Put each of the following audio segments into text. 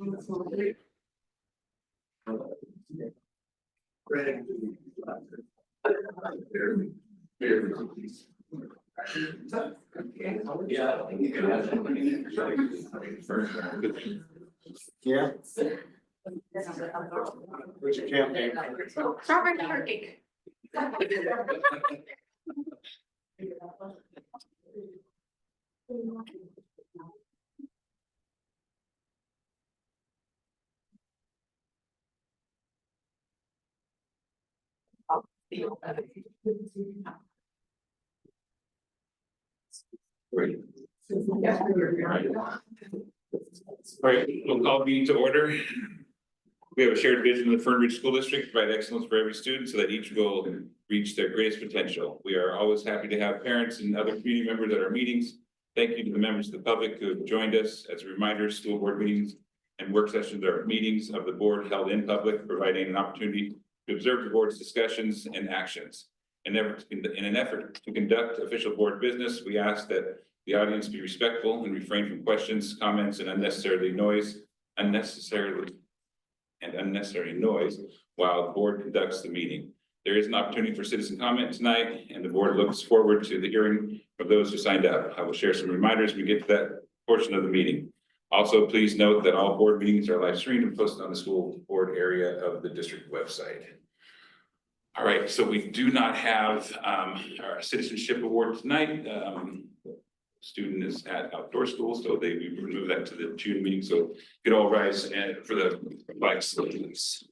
Yeah. Where's your campaign? Strawberry shortcake. All right, we'll call the meeting to order. We have a shared vision of the Fern Ridge School District to provide excellence for every student so that each will reach their greatest potential. We are always happy to have parents and other community members at our meetings. Thank you to the members of the public who have joined us. As a reminder, school board meetings and work sessions are meetings of the board held in public, providing an opportunity to observe the board's discussions and actions. In an effort to conduct official board business, we ask that the audience be respectful and refrain from questions, comments, and unnecessary noise while the board conducts the meeting. There is an opportunity for citizen comment tonight, and the board looks forward to the hearing of those who signed up. I will share some reminders when we get to that portion of the meeting. Also, please note that all board meetings are live streamed and posted on the school board area of the district website. All right, so we do not have our citizenship award tonight. Student is at outdoor school, so we remove that to the June meeting. So you could all rise and for the flag salute, please.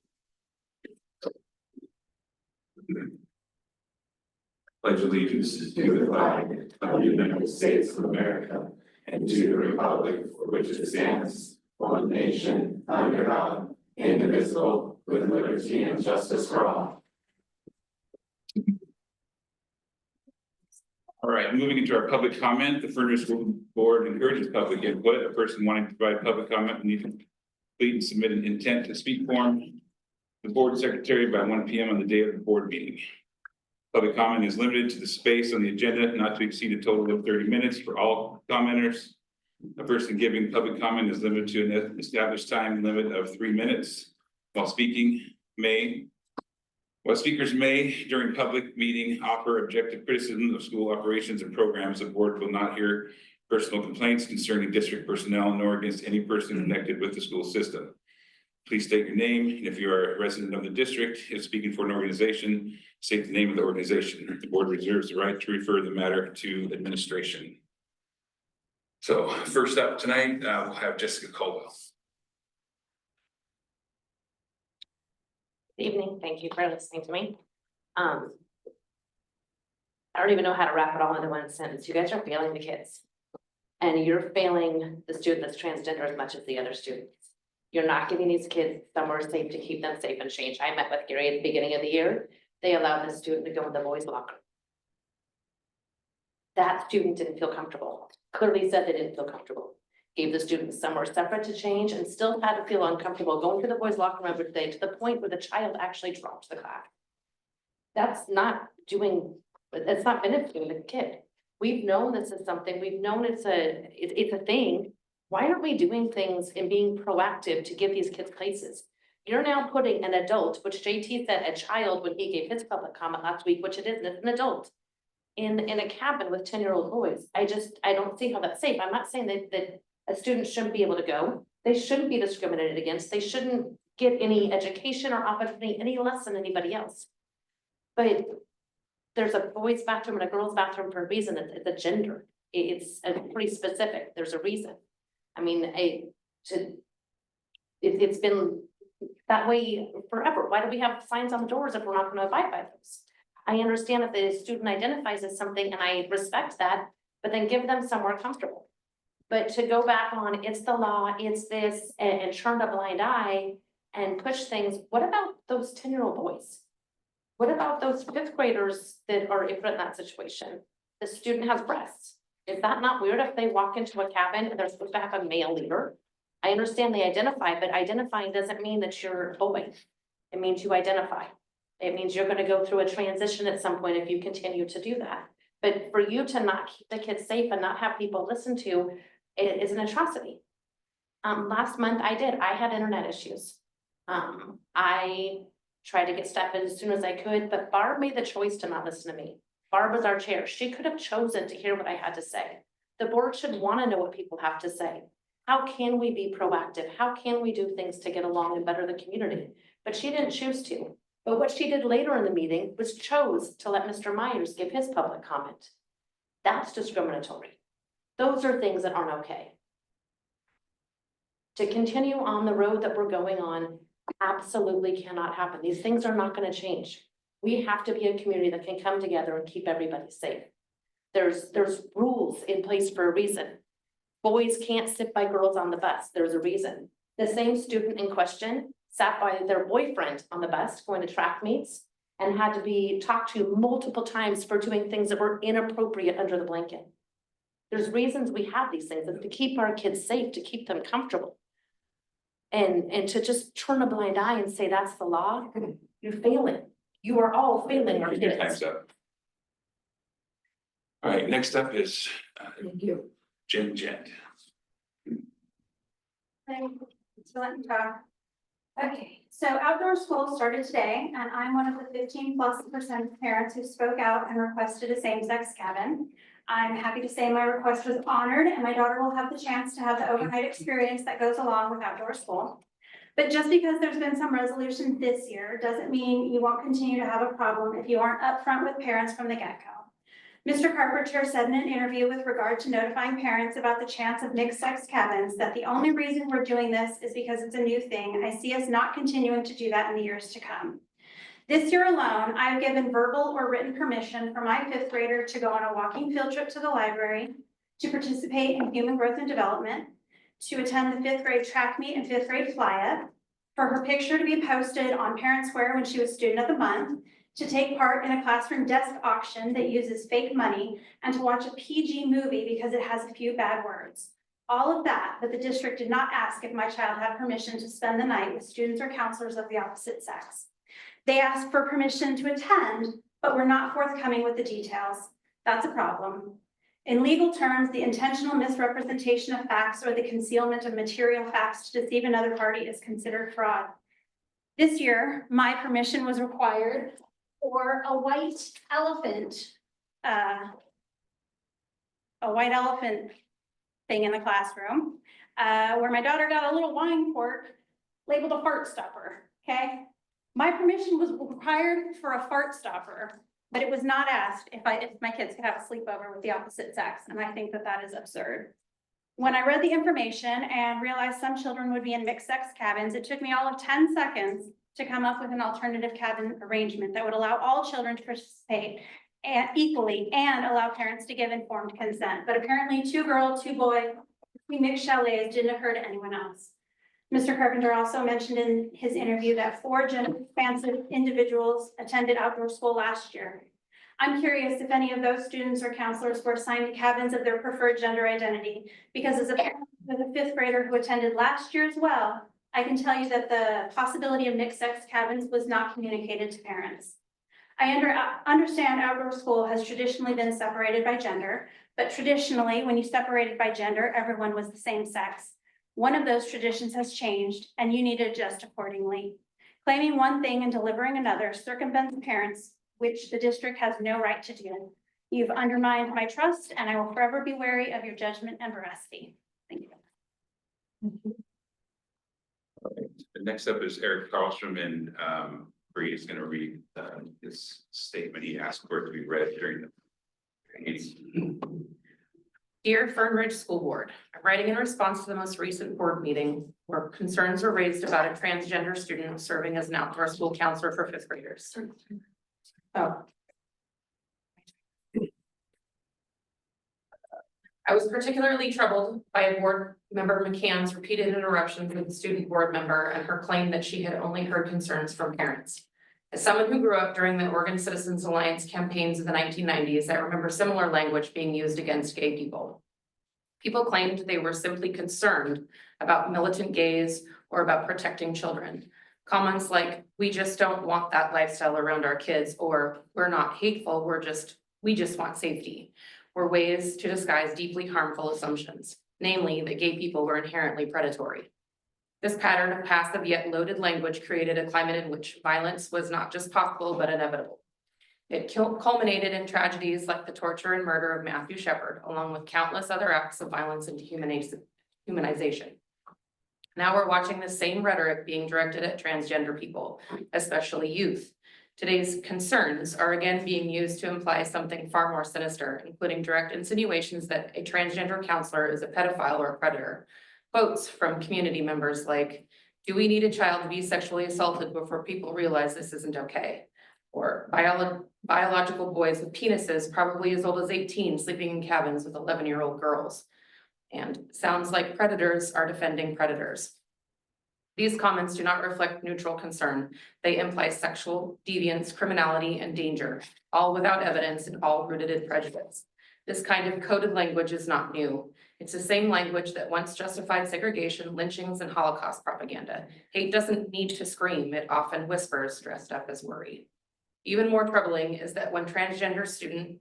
Pledge allegiance to the flag of the United States of America and to the republic for which it stands, one nation, under God, indivisible, with liberty and justice for all. All right, moving into our public comment, the Fern Ridge School Board encourages public input. A person wanting to provide public comment will need to complete and submit an intent to speak form to the board secretary by 1 p.m. on the day of the board meeting. Public comment is limited to the space on the agenda, not to exceed a total of 30 minutes for all commenters. A person giving public comment is limited to an established time limit of 3 minutes. While speakers may, during public meeting, offer objective criticism of school operations and programs, the board will not hear personal complaints concerning district personnel nor against any person connected with the school system. Please state your name, and if you are a resident of the district, if speaking for an organization, state the name of the organization. The board reserves the right to refer the matter to administration. So first up tonight, we'll have Jessica Caldwell. Good evening. Thank you for listening to me. I don't even know how to wrap it all into one sentence. You guys are failing the kids. And you're failing the student that's transgender as much as the other students. You're not giving these kids somewhere safe to keep them safe and change. I met with Gary at the beginning of the year. They allowed the student to go in the boys' locker. That student didn't feel comfortable. Clearly said they didn't feel comfortable. Gave the student somewhere separate to change and still had to feel uncomfortable going to the boys' locker room every day to the point where the child actually dropped the class. That's not benefiting the kid. We've known this is something, we've known it's a thing. Why aren't we doing things and being proactive to give these kids places? You're now putting an adult, which JT said a child when he gave his public comment last week, which it isn't, it's an adult, in a cabin with 10-year-old boys. I don't see how that's safe. I'm not saying that a student shouldn't be able to go. They shouldn't be discriminated against. They shouldn't get any education or opportunity any less than anybody else. But there's a boys' bathroom and a girls' bathroom for a reason. It's a gender. It's pretty specific. There's a reason. I mean, it's been that way forever. Why do we have signs on the doors if we're not going to abide by those? I understand if the student identifies as something, and I respect that, but then give them somewhere comfortable. But to go back on, it's the law, it's this, and turn a blind eye and push things. What about those 10-year-old boys? What about those 5th graders that are in that situation? The student has breasts. Is that not weird if they walk into a cabin and they're supposed to have a male leader? I understand they identify, but identifying doesn't mean that you're a boy. It means you identify. It means you're going to go through a transition at some point if you continue to do that. But for you to not keep the kids safe and not have people listen to it is an atrocity. Last month I had internet issues. I tried to get stuff in as soon as I could, but Barb made the choice to not listen to me. Barb was our chair. She could have chosen to hear what I had to say. The board should want to know what people have to say. How can we be proactive? How can we do things to get along and better the community? But she didn't choose to. But what she did later in the meeting was chose to let Mr. Myers give his public comment. That's discriminatory. Those are things that aren't okay. To continue on the road that we're going on absolutely cannot happen. These things are not going to change. We have to be a community that can come together and keep everybody safe. There's rules in place for a reason. Boys can't sit by girls on the bus. There's a reason. The same student in question sat by their boyfriend on the bus going to track meets and had to be talked to multiple times for doing things that were inappropriate under the blanket. There's reasons we have these things, and to keep our kids safe, to keep them comfortable. And to just turn a blind eye and say that's the law, you're failing. You are all failing our Your kids. time's up. All right, next up is Thank you. Jen Jett. Thanks for letting me talk. Okay, so outdoor school started today, and I'm one of the 15+% of parents who spoke out and requested a same-sex cabin. I'm happy to say my request was honored, and my daughter will have the chance to have the overnight experience that goes along with outdoor school. But just because there's been some resolution this year doesn't mean you won't continue to have a problem if you aren't upfront with parents from the get-go. Mr. Carpenter said in an interview with regard to notifying parents about the chance of mixed-sex cabins that the only reason we're doing this is because it's a new thing. I see us not continuing to do that in the years to come. This year alone, I've given verbal or written permission for my 5th grader to go on a walking field trip to the library, to participate in human growth and development, to attend the 5th grade track meet and 5th grade fly-up, for her picture to be posted on Parent Square when she was Student of the Month, to take part in a classroom desk auction that uses fake money, and to watch a PG movie because it has a few bad words. All of that, but the district did not ask if my child had permission to spend the night with students or counselors of the opposite sex. They asked for permission to attend, but were not forthcoming with the details. That's a problem. In legal terms, the intentional misrepresentation of facts or the concealment of material facts to deceive another party is considered fraud. This year, my permission was required for a white elephant thing in the classroom, where my daughter got a little wine cork labeled a fart stopper, okay? My permission was required for a fart stopper, but it was not asked if my kids could have a sleepover with the opposite sex, and I think that that is absurd. When I read the information and realized some children would be in mixed-sex cabins, it took me all of 10 seconds to come up with an alternative cabin arrangement that would allow all children to participate equally and allow parents to give informed consent. But apparently 2 girl, 2 boy, 3 mixed chalets didn't occur to anyone else. Mr. Carpenter also mentioned in his interview that 4 gender-expansive individuals attended outdoor school last year. I'm curious if any of those students or counselors were assigned to cabins of their preferred gender identity, because as a parent with a 5th grader who attended last year as well, I can tell you that the possibility of mixed-sex cabins was not communicated to parents. I understand outdoor school has traditionally been separated by gender, but traditionally, when you separated by gender, everyone was the same sex. One of those traditions has changed, and you need to adjust accordingly. Claiming one thing and delivering another circumvents parents, which the district has no right to do. You've undermined my trust, and I will forever be wary of your judgment and veracity. Thank you. All right. Next up is Eric Carlstrom, and Bree is going to read his statement. He asked for it to be read during the meeting. Dear Fern Ridge School Board, I'm writing in response to the most recent board meeting where concerns were raised about a transgender student serving as an outdoor school counselor for 5th graders. Oh. I was particularly troubled by a board member McCann's repeated interruptions with the student board member and her claim that she had only heard concerns from parents. As someone who grew up during the Oregon Citizens Alliance campaigns of the 1990s, I remember similar language being used against gay people. People claimed they were simply concerned about militant gays or about protecting children. Comments like, "We just don't want that lifestyle around our kids," or "We're not hateful, we just want safety," were ways to disguise deeply harmful assumptions. namely that gay people were inherently predatory. This pattern of passive yet loaded language created a climate in which violence was not just possible, but inevitable. It culminated in tragedies like the torture and murder of Matthew Shepard, along with countless other acts of violence and dehumanization. Now we're watching the same rhetoric being directed at transgender people, especially youth. Today's concerns are again being used to imply something far more sinister, including direct insinuations that a transgender counselor is a pedophile or a predator. Quotes from community members like, "Do we need a child to be sexually assaulted before people realize this isn't okay?" Or biological boys with penises probably as old as 18 sleeping in cabins with 11-year-old girls. And sounds like predators are defending predators. These comments do not reflect neutral concern. They imply sexual deviance, criminality, and danger, all without evidence and all rooted in prejudice. This kind of coded language is not new. It's the same language that once justified segregation, lynchings, and Holocaust propaganda. Hate doesn't need to scream, it often whispers, dressed up as worry. Even more troubling is that when transgender student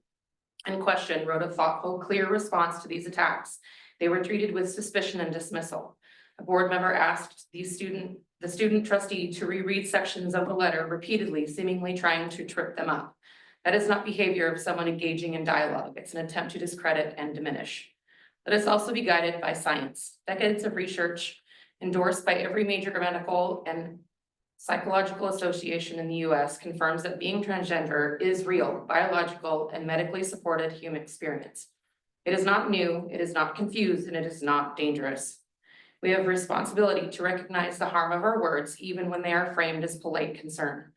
in question wrote a thoughtful, clear response to these attacks, they were treated with suspicion and dismissal. A board member asked the student trustee to reread sections of the letter repeatedly, seemingly trying to trip them up. That is not behavior of someone engaging in dialogue. It's an attempt to discredit and diminish. Let us also be guided by science. Decades of research endorsed by every major medical and psychological association in the US confirms that being transgender is real, biological, and medically supported human experience. It is not new, it is not confused, and it is not dangerous. We have a responsibility to recognize the harm of our words, even when they are framed as polite concern.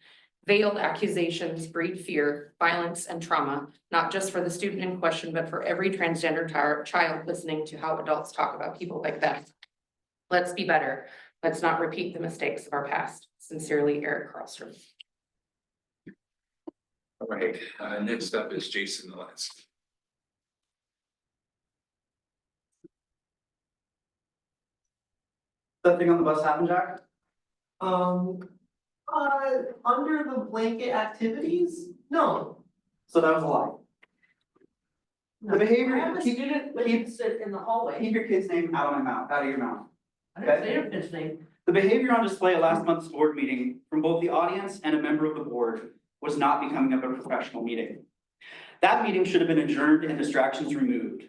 Veiled accusations breed fear, violence, and trauma, not just for the student in question, but for every transgender child listening to how adults talk about people like that. Let's be better. Let's not repeat the mistakes of our past. Sincerely, Eric Carlstrom. All right, next up is Jason Lance. That thing on the bus happened, Jack? Under the blanket activities, no. So that was a lie. The behavior, I have a keep student that sit in the hallway. your kid's name out of my mouth, out of your mouth. I didn't say your kid's name. The behavior on display at last month's board meeting from both the audience and a member of the board was not becoming of a professional meeting. That meeting should have been adjourned and distractions removed.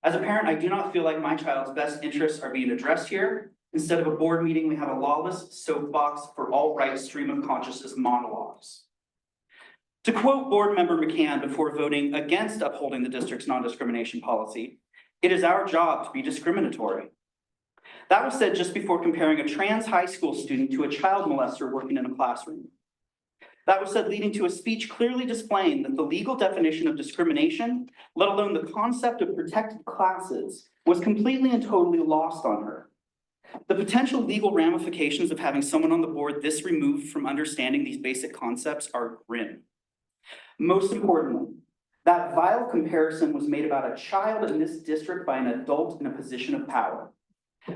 As a parent, I do not feel like my child's best interests are being addressed here. Instead of a board meeting, we have a lawless soapbox for alt-right stream of consciousness monologues. To quote board member McCann before voting against upholding the district's non-discrimination policy, "It is our job to be discriminatory." That was said just before comparing a trans high school student to a child molester working in a classroom. That was said leading to a speech clearly displaying that the legal definition of discrimination, let alone the concept of protected classes, was completely and totally lost on her. The potential legal ramifications of having someone on the board this removed from understanding these basic concepts are grim. Most importantly, that vile comparison was made about a child in this district by an adult in a position of power.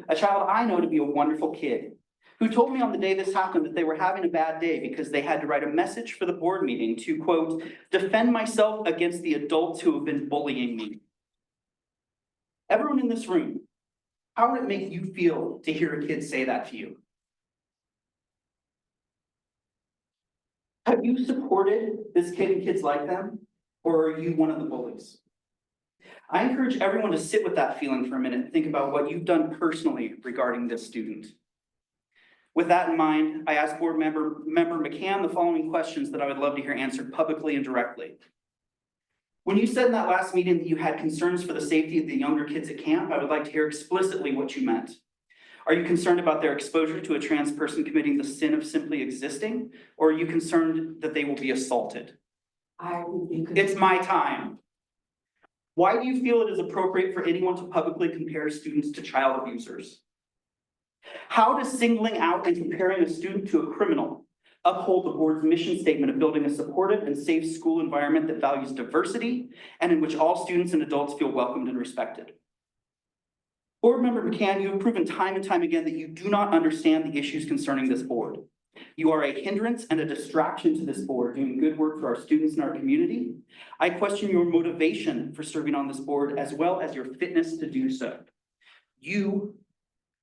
A child I know to be a wonderful kid, who told me on the day this happened that they were having a bad day because they had to write a message for the board meeting to, quote, "defend myself against the adults who have been bullying me." Everyone in this room, how would it make you feel to hear a kid say that to you? Have you supported this kid and kids like them, or are you one of the bullies? I encourage everyone to sit with that feeling for a minute and think about what you've done personally regarding this student. With that in mind, I asked board member McCann the following questions that I would love to hear answered publicly and directly. When you said in that last meeting that you had concerns for the safety of the younger kids at camp, I would like to hear explicitly what you meant. Are you concerned about their exposure to a trans person committing the sin of simply existing? Or are you concerned that they will be assaulted? It's my time. Why do you feel it is appropriate for anyone to publicly compare students to child abusers? How does singling out and comparing a student to a criminal uphold the board's mission statement of building a supportive and safe school environment that values diversity and in which all students and adults feel welcomed and respected? Board member McCann, you have proven time and time again that you do not understand the issues concerning this board. You are a hindrance and a distraction to this board doing good work for our students and our community. I question your motivation for serving on this board as well as your fitness to do so. You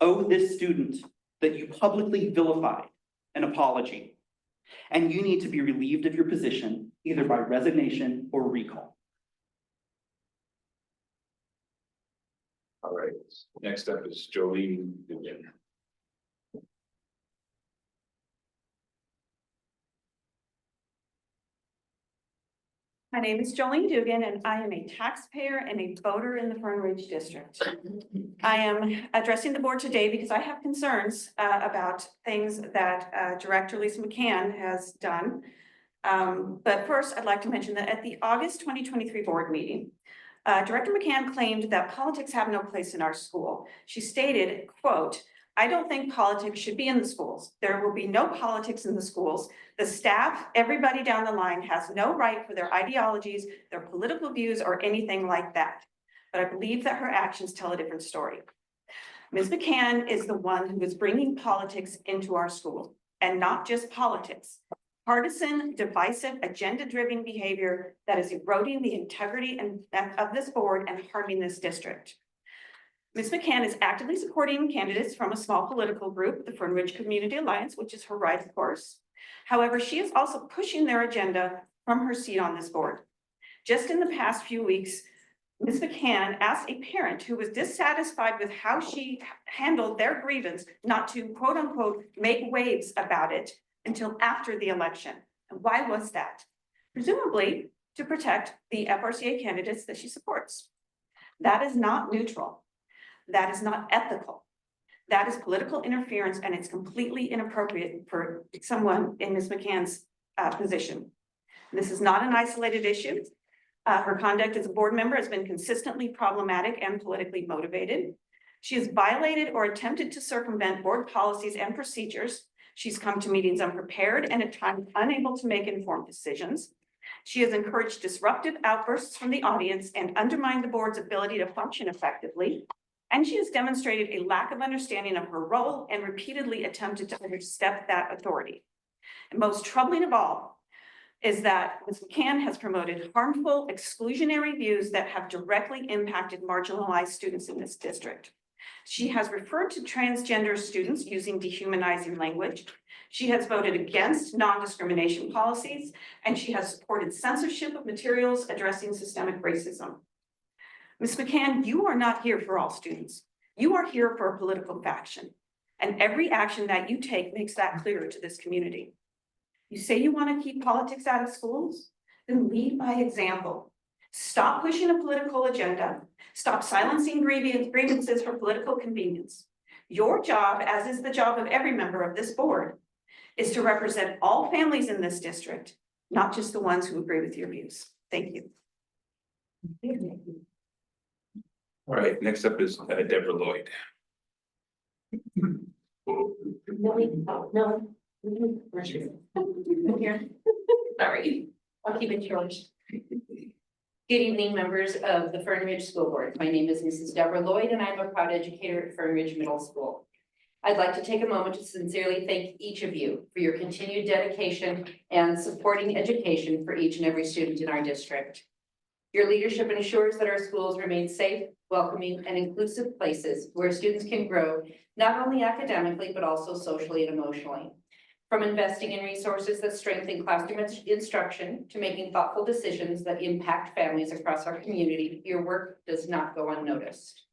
owe this student that you publicly vilified an apology. And you need to be relieved of your position, either by resignation or recall. All right, next up is Jolene Dugan. My name is Jolene Dugan, and I am a taxpayer and a voter in the Fern Ridge District. I am addressing the board today because I have concerns about things that Director Lisa McCann has done. But first, I'd like to mention that at the August 2023 board meeting, Director McCann claimed that politics have no place in our school. She stated, quote, "I don't think politics should be in the schools. There will be no politics in the schools. The staff, everybody down the line has no right for their ideologies, their political views, or anything like that." But I believe that her actions tell a different story. Ms. McCann is the one who is bringing politics into our school, and not just politics. Partisan, divisive, agenda-driven behavior that is eroding the integrity of this board and harming this district. Ms. McCann is actively supporting candidates from a small political group, the Fern Ridge Community Alliance, which is her right, of course. However, she is also pushing their agenda from her seat on this board. Just in the past few weeks, Ms. McCann asked a parent who was dissatisfied with how she handled their grievance not to, quote unquote, make waves about it until after the election. And why was that? Presumably to protect the FRCA candidates that she supports. That is not neutral. That is not ethical. That is political interference, and it's completely inappropriate for someone in Ms. McCann's position. This is not an isolated issue. Her conduct as a board member has been consistently problematic and politically motivated. She has violated or attempted to circumvent board policies and procedures. She's come to meetings unprepared and at times unable to make informed decisions. She has encouraged disruptive outbursts from the audience and undermined the board's ability to function effectively. And she has demonstrated a lack of understanding of her role and repeatedly attempted to overstep that authority. And most troubling of all is that Ms. McCann has promoted harmful, exclusionary views that have directly impacted marginalized students in this district. She has referred to transgender students using dehumanizing language. She has voted against non-discrimination policies, and she has supported censorship of materials addressing systemic racism. Ms. McCann, you are not here for all students. You are here for a political faction, and every action that you take makes that clear to this community. You say you want to keep politics out of schools? Then lead by example. Stop pushing a political agenda. Stop silencing grievances for political convenience. Your job, as is the job of every member of this board, is to represent all families in this district, not just the ones who agree with your views. Thank you. All right, next up is Deborah Lloyd. No. Here. Sorry, I'll keep it short. Good evening, members of the Fern Ridge School Board. My name is Mrs. Deborah Lloyd, and I'm a proud educator at Fern Ridge Middle School. I'd like to take a moment to sincerely thank each of you for your continued dedication and supporting education for each and every student in our district. Your leadership ensures that our schools remain safe, welcoming, and inclusive places where students can grow not only academically, but also socially and emotionally. From investing in resources that strengthen classroom instruction to making thoughtful decisions that impact families across our community, your work does not go unnoticed.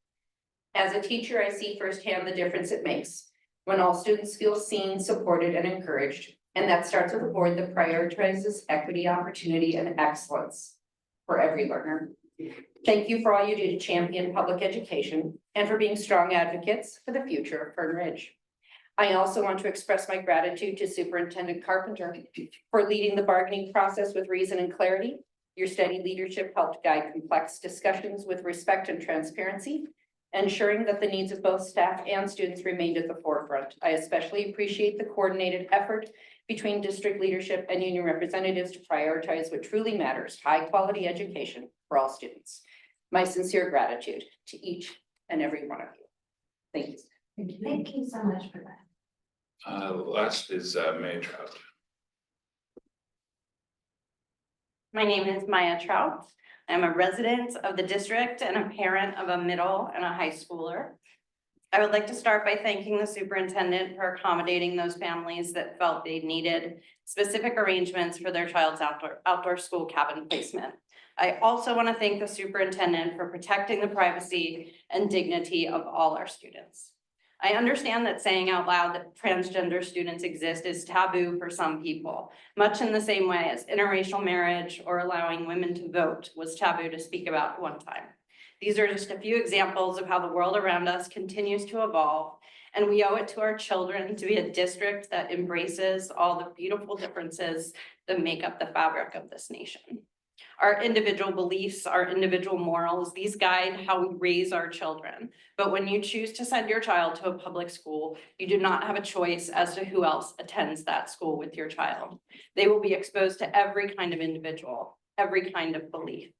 As a teacher, I see firsthand the difference it makes when all students feel seen, supported, and encouraged. And that starts with a board that prioritizes equity, opportunity, and excellence for every learner. Thank you for all you do to champion public education and for being strong advocates for the future of Fern Ridge. I also want to express my gratitude to Superintendent Carpenter for leading the bargaining process with reason and clarity. Your steady leadership helped guide complex discussions with respect and transparency, ensuring that the needs of both staff and students remained at the forefront. I especially appreciate the coordinated effort between district leadership and union representatives to prioritize what truly matters, high-quality education for all students. My sincere gratitude to each and every one of you. Thank you. Thank you so much for that. Last is May Trout. My name is Maya Trout. I'm a resident of the district and a parent of a middle and a high schooler. I would like to start by thanking the superintendent for accommodating those families that felt they needed specific arrangements for their child's outdoor school cabin placement. I also want to thank the superintendent for protecting the privacy and dignity of all our students. I understand that saying out loud that transgender students exist is taboo for some people, much in the same way as interracial marriage or allowing women to vote was taboo to speak about at one time. These are just a few examples of how the world around us continues to evolve, and we owe it to our children to be a district that embraces all the beautiful differences that make up the fabric of this nation. Our individual beliefs, our individual morals, these guide how we raise our children. But when you choose to send your child to a public school, you do not have a choice as to who else attends that school with your child. They will be exposed to every kind of individual, every kind of belief.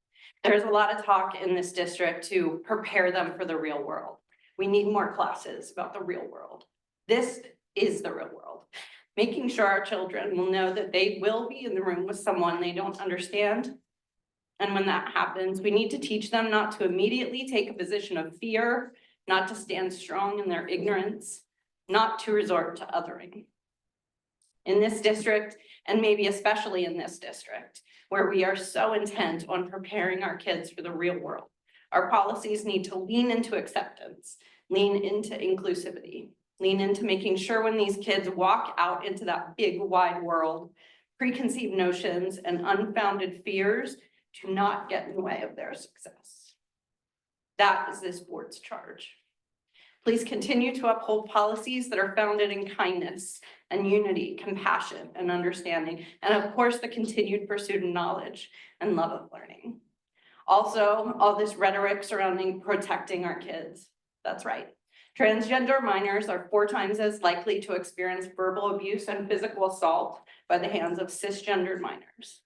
There's a lot of talk in this district to prepare them for the real world. We need more classes about the real world. This is the real world. Making sure our children will know that they will be in the room with someone they don't understand. And when that happens, we need to teach them not to immediately take a position of fear, not to stand strong in their ignorance, not to resort to othering. In this district, and maybe especially in this district, where we are so intent on preparing our kids for the real world, our policies need to lean into acceptance, lean into inclusivity, lean into making sure when these kids walk out into that big wide world, preconceived notions and unfounded fears do not get in the way of their success. That is this board's charge. Please continue to uphold policies that are founded in kindness and unity, compassion and understanding, and of course, the continued pursuit of knowledge and love of learning. Also, all this rhetoric surrounding protecting our kids. That's right. Transgender minors are 4 times as likely to experience verbal abuse and physical assault by the hands of cisgendered minors.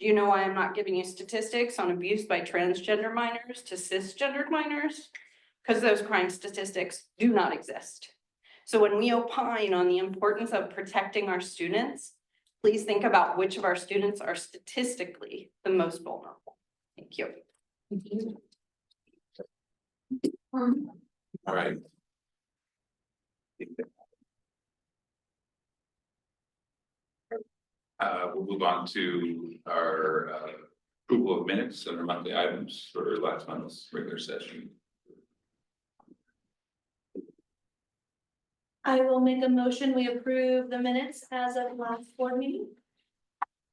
Do you know why I'm not giving you statistics on abuse by transgender minors to cisgendered minors? Because those crime statistics do not exist. So when we opine on the importance of protecting our students, please think about which of our students are statistically the most vulnerable. Thank you. All right. We'll move on to our approval of minutes and our monthly items for last month's regular session. I will make a motion, we approve the minutes as of last board meeting.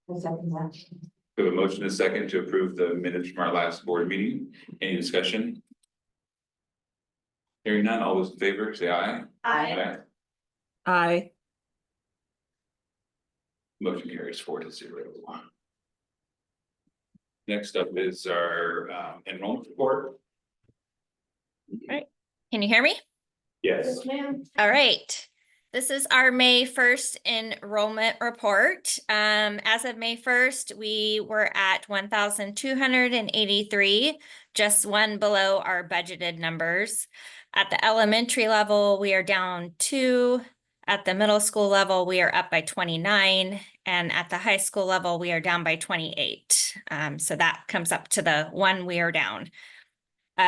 We have a motion and a second to approve the minutes from our last board meeting. Any discussion? Hearing none, all those in favor, say aye. Aye. Aye. Motion carries 4-0. Next up is our enrollment report. Can you hear me? Yes. Ma'am. All right. This is our May 1st enrollment report. As of May 1st, we were at 1,283, just one below our budgeted numbers. At the elementary level, we are down 2. At the middle school level, we are up by 29. And at the high school level, we are down by 28. So that comes up to the 1 we are down.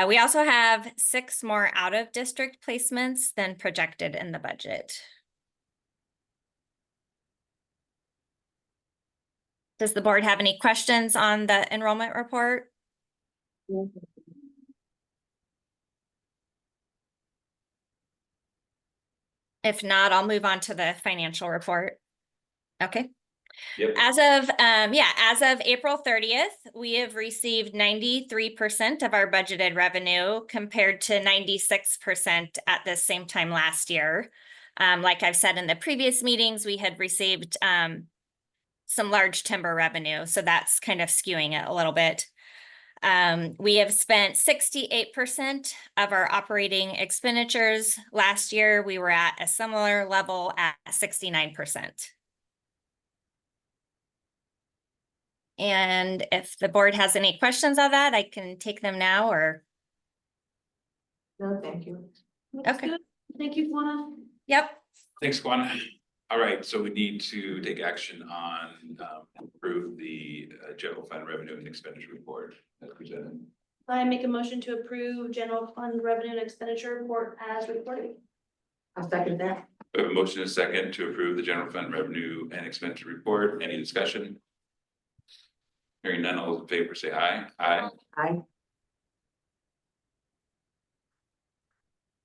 We also have 6 more out-of-district placements than projected in the budget. Does the board have any questions on the enrollment report? If not, I'll move on to the financial report. Okay. Yep. As of April 30th, we have received 93% of our budgeted revenue compared to 96% at the same time last year. Like I've said in the previous meetings, we had received some large timber revenue, so that's kind of skewing it a little bit. We have spent 68% of our operating expenditures. Last year, we were at a similar level at 69%. And if the board has any questions on that, I can take them now or. No, thank you. Looks Okay. good. Thank you, Juana. Yep. Thanks, Juana. All right, so we need to take action on approve the general fund revenue and expenditure report as presented. I make a motion to approve general fund revenue and expenditure report as reported. I'll second that. We have a motion and a second to approve the general fund revenue and expenditure report. Any discussion? Hearing none, all those in favor say aye. Aye. Aye.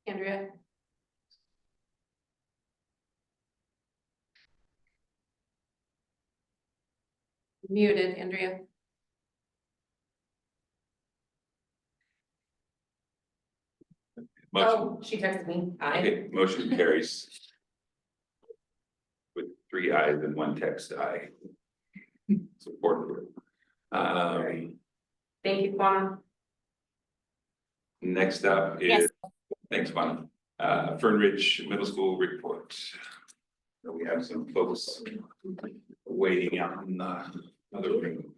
Andrea? Muted, Andrea. Motion, Oh, she texted me. Aye. okay, motion carries. With 3 ayes and 1 text aye. Support. Thank you, Quanah. Next up is, Yes. thanks, Juan, Fern Ridge Middle School report. So we have some folks waiting out in the other room.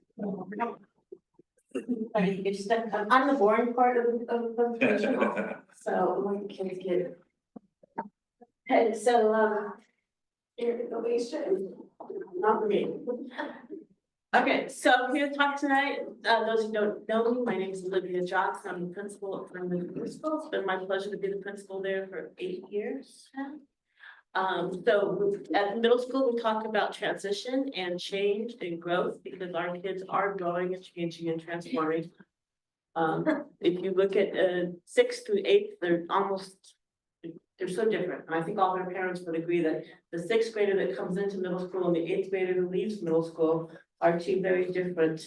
I'm the boring part of the so when the kids get. And so, here we go, not for me. Okay, so I'm here to talk tonight. Those who don't know me, my name is Olivia Johnson. I'm the principal at Fern Ridge Middle School. It's been my pleasure to be the principal there for 8 years now. So at the middle school, we talk about transition and change and growth because our kids are growing and changing and transforming. If you look at 6th through 8th, they're so different. And I think all their parents would agree that the 6th grader that comes into middle school and the 8th grader who leaves middle school are 2 very different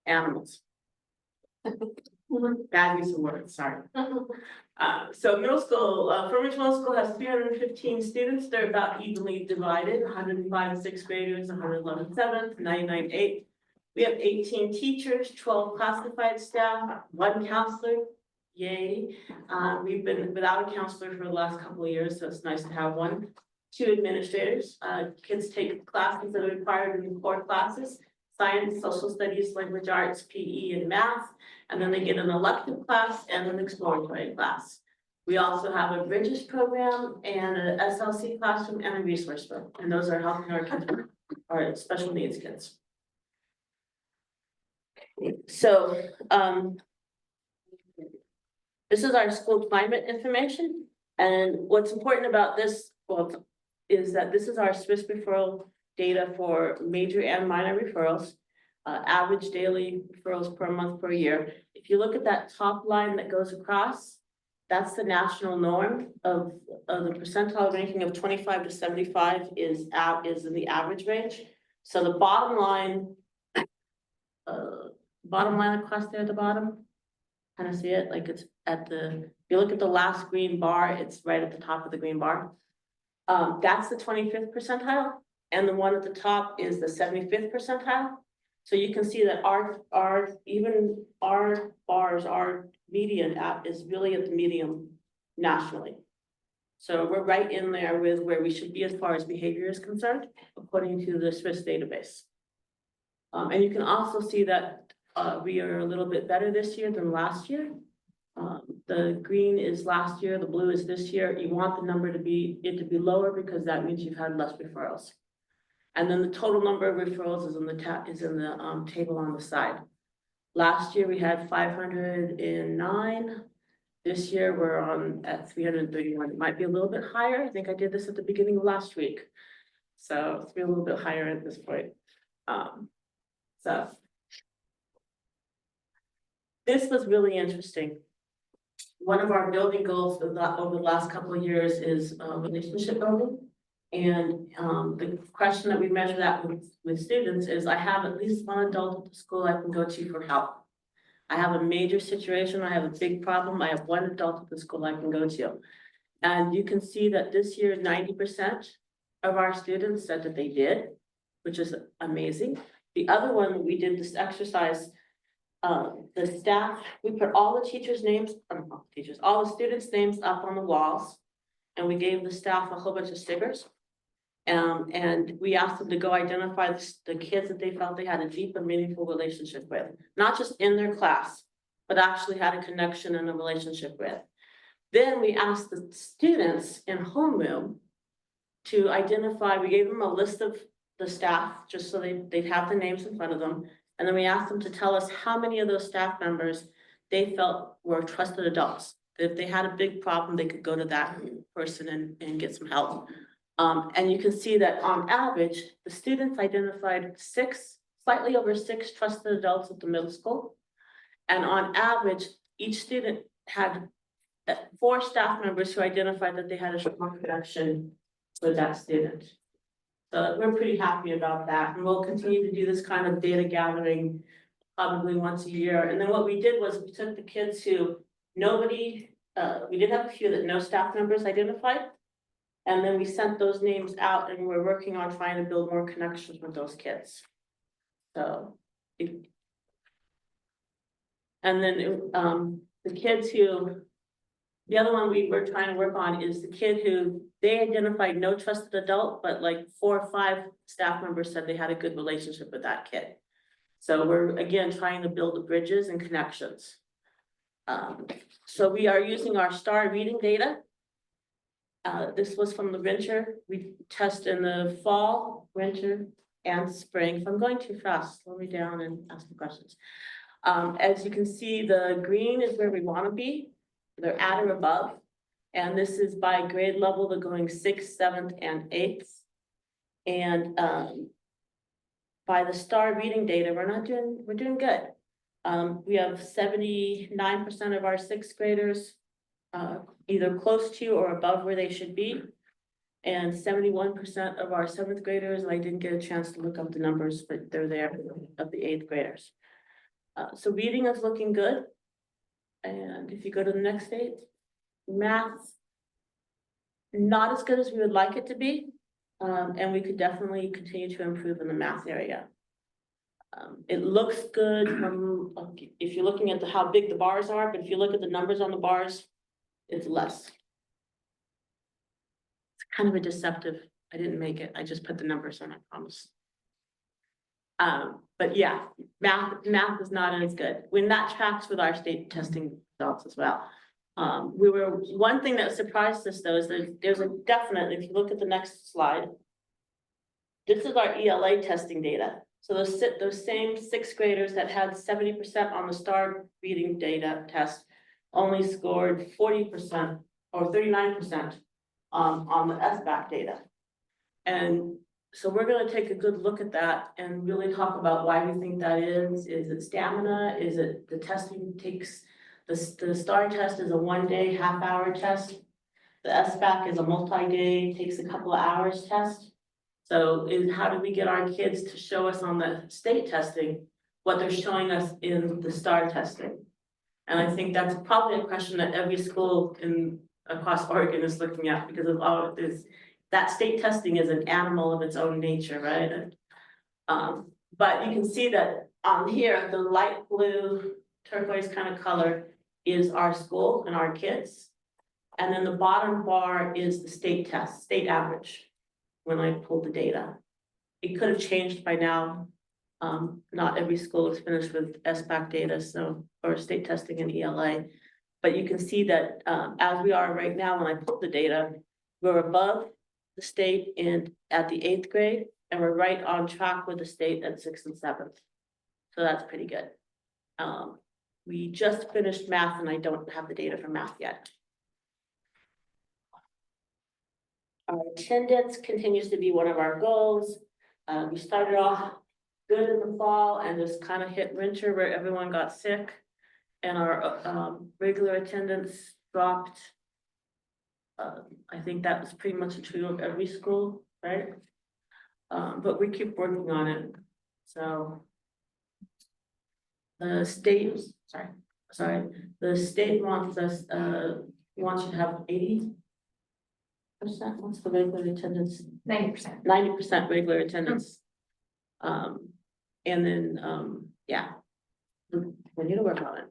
animals. Bad use of words, sorry. So middle school, Fern Ridge Middle School has 315 students. They're about evenly divided, 105 6th graders, 111 7th, 99 8th. We have 18 teachers, 12 classified staff, 1 counselor, yay. We've been without a counselor for the last couple of years, so it's nice to have one. 2 administrators, kids take classes that are required in 4 classes, science, social studies, language arts, PE, and math. And then they get an elective class and an exploratory class. We also have a Bridges program and an SLC classroom and a resource room. And those are helping our kids, our special needs kids. So, this is our school climate information. And what's important about this book is that this is our Swiss referral data for major and minor referrals. Average daily referrals per month per year. If you look at that top line that goes across, that's the national norm of the percentile ranking of 25 to 75 is in the average range. So the bottom line across there at the bottom, kind of see it like it's at the, if you look at the last green bar, it's right at the top of the green bar. That's the 25th percentile, and the one at the top is the 75th percentile. So you can see that even our bars, our median app is really at the medium nationally. So we're right in there with where we should be as far as behavior is concerned, according to the Swiss database. And you can also see that we are a little bit better this year than last year. The green is last year, the blue is this year. You want the number to be lower because that means you've had less referrals. And then the total number of referrals is in the table on the side. Last year we had 509. This year we're at 331. It might be a little bit higher. I think I did this at the beginning of last week. So it's been a little bit higher at this point. So this was really interesting. One of our building goals over the last couple of years is relationship building. And the question that we measure that with students is, I have at least one adult at the school I can go to for help. I have a major situation, I have a big problem, I have one adult at the school I can go to. And you can see that this year, 90% of our students said that they did, which is amazing. The other one, we did this exercise, the staff, we put all the teachers' names, all the students' names up on the walls. And we gave the staff a whole bunch of stickers. And we asked them to go identify the kids that they felt they had a deep and meaningful relationship with, not just in their class, but actually had a connection and a relationship with. Then we asked the students in homeroom to identify, we gave them a list of the staff, just so they'd have the names in front of them. And then we asked them to tell us how many of those staff members they felt were trusted adults. If they had a big problem, they could go to that person and get some help. And you can see that on average, the students identified slightly over 6 trusted adults at the middle school. And on average, each student had 4 staff members who identified that they had a strong connection with that student. So we're pretty happy about that, and we'll continue to do this kind of data gathering probably once a year. And then what we did was we took the kids who we did have a few that no staff members identified. And then we sent those names out, and we're working on trying to build more connections with those kids. So. And then the kids who, the other one we were trying to work on is the kid who they identified no trusted adult, but like 4 or 5 staff members said they had a good relationship with that kid. So we're again trying to build the bridges and connections. So we are using our STAR reading data. This was from the winter. We test in the fall, winter, and spring. If I'm going too fast, slow me down and ask me questions. As you can see, the green is where we want to be. They're at or above. And this is by grade level, they're going 6th, 7th, and 8th. And by the STAR reading data, we're doing good. We have 79% of our 6th graders either close to or above where they should be. And 71% of our 7th graders, I didn't get a chance to look up the numbers, but they're there, of the 8th graders. So reading is looking good. And if you go to the next page, math, not as good as we would like it to be. And we could definitely continue to improve in the math area. It looks good from, if you're looking at how big the bars are, but if you look at the numbers on the bars, it's less. It's kind of a deceptive, I didn't make it, I just put the numbers on, I promise. But yeah, math is not as good. When that tracks with our state testing results as well. One thing that surprised us though is that there's a definite, if you look at the next slide, this is our ELA testing data. So those same 6th graders that had 70% on the STAR reading data test only scored 40% or 39% on the SBAC data. And so we're going to take a good look at that and really talk about why we think that is. Is it stamina? Is it the testing takes, the STAR test is a 1-day, half-hour test. The SBAC is a multi-day, takes a couple of hours test. So how do we get our kids to show us on the state testing what they're showing us in the STAR testing? And I think that's probably a question that every school across Oregon is looking at, because of all of this. That state testing is an animal of its own nature, right? But you can see that on here, the light blue turquoise kind of color is our school and our kids. And then the bottom bar is the state test, state average, when I pulled the data. It could have changed by now. Not every school is finished with SBAC data, or state testing and ELA. But you can see that as we are right now, when I pulled the data, we're above the state at the 8th grade, and we're right on track with the state at 6th and 7th. So that's pretty good. We just finished math, and I don't have the data for math yet. Our attendance continues to be one of our goals. We started off good in the fall and just kind of hit winter where everyone got sick, and our regular attendance dropped. I think that was pretty much true of every school, right? But we keep working on it. So the state, the state wants us, wants you to have 80%. What's the regular attendance? 90%. 90% regular attendance. And then, yeah, we need to work on it.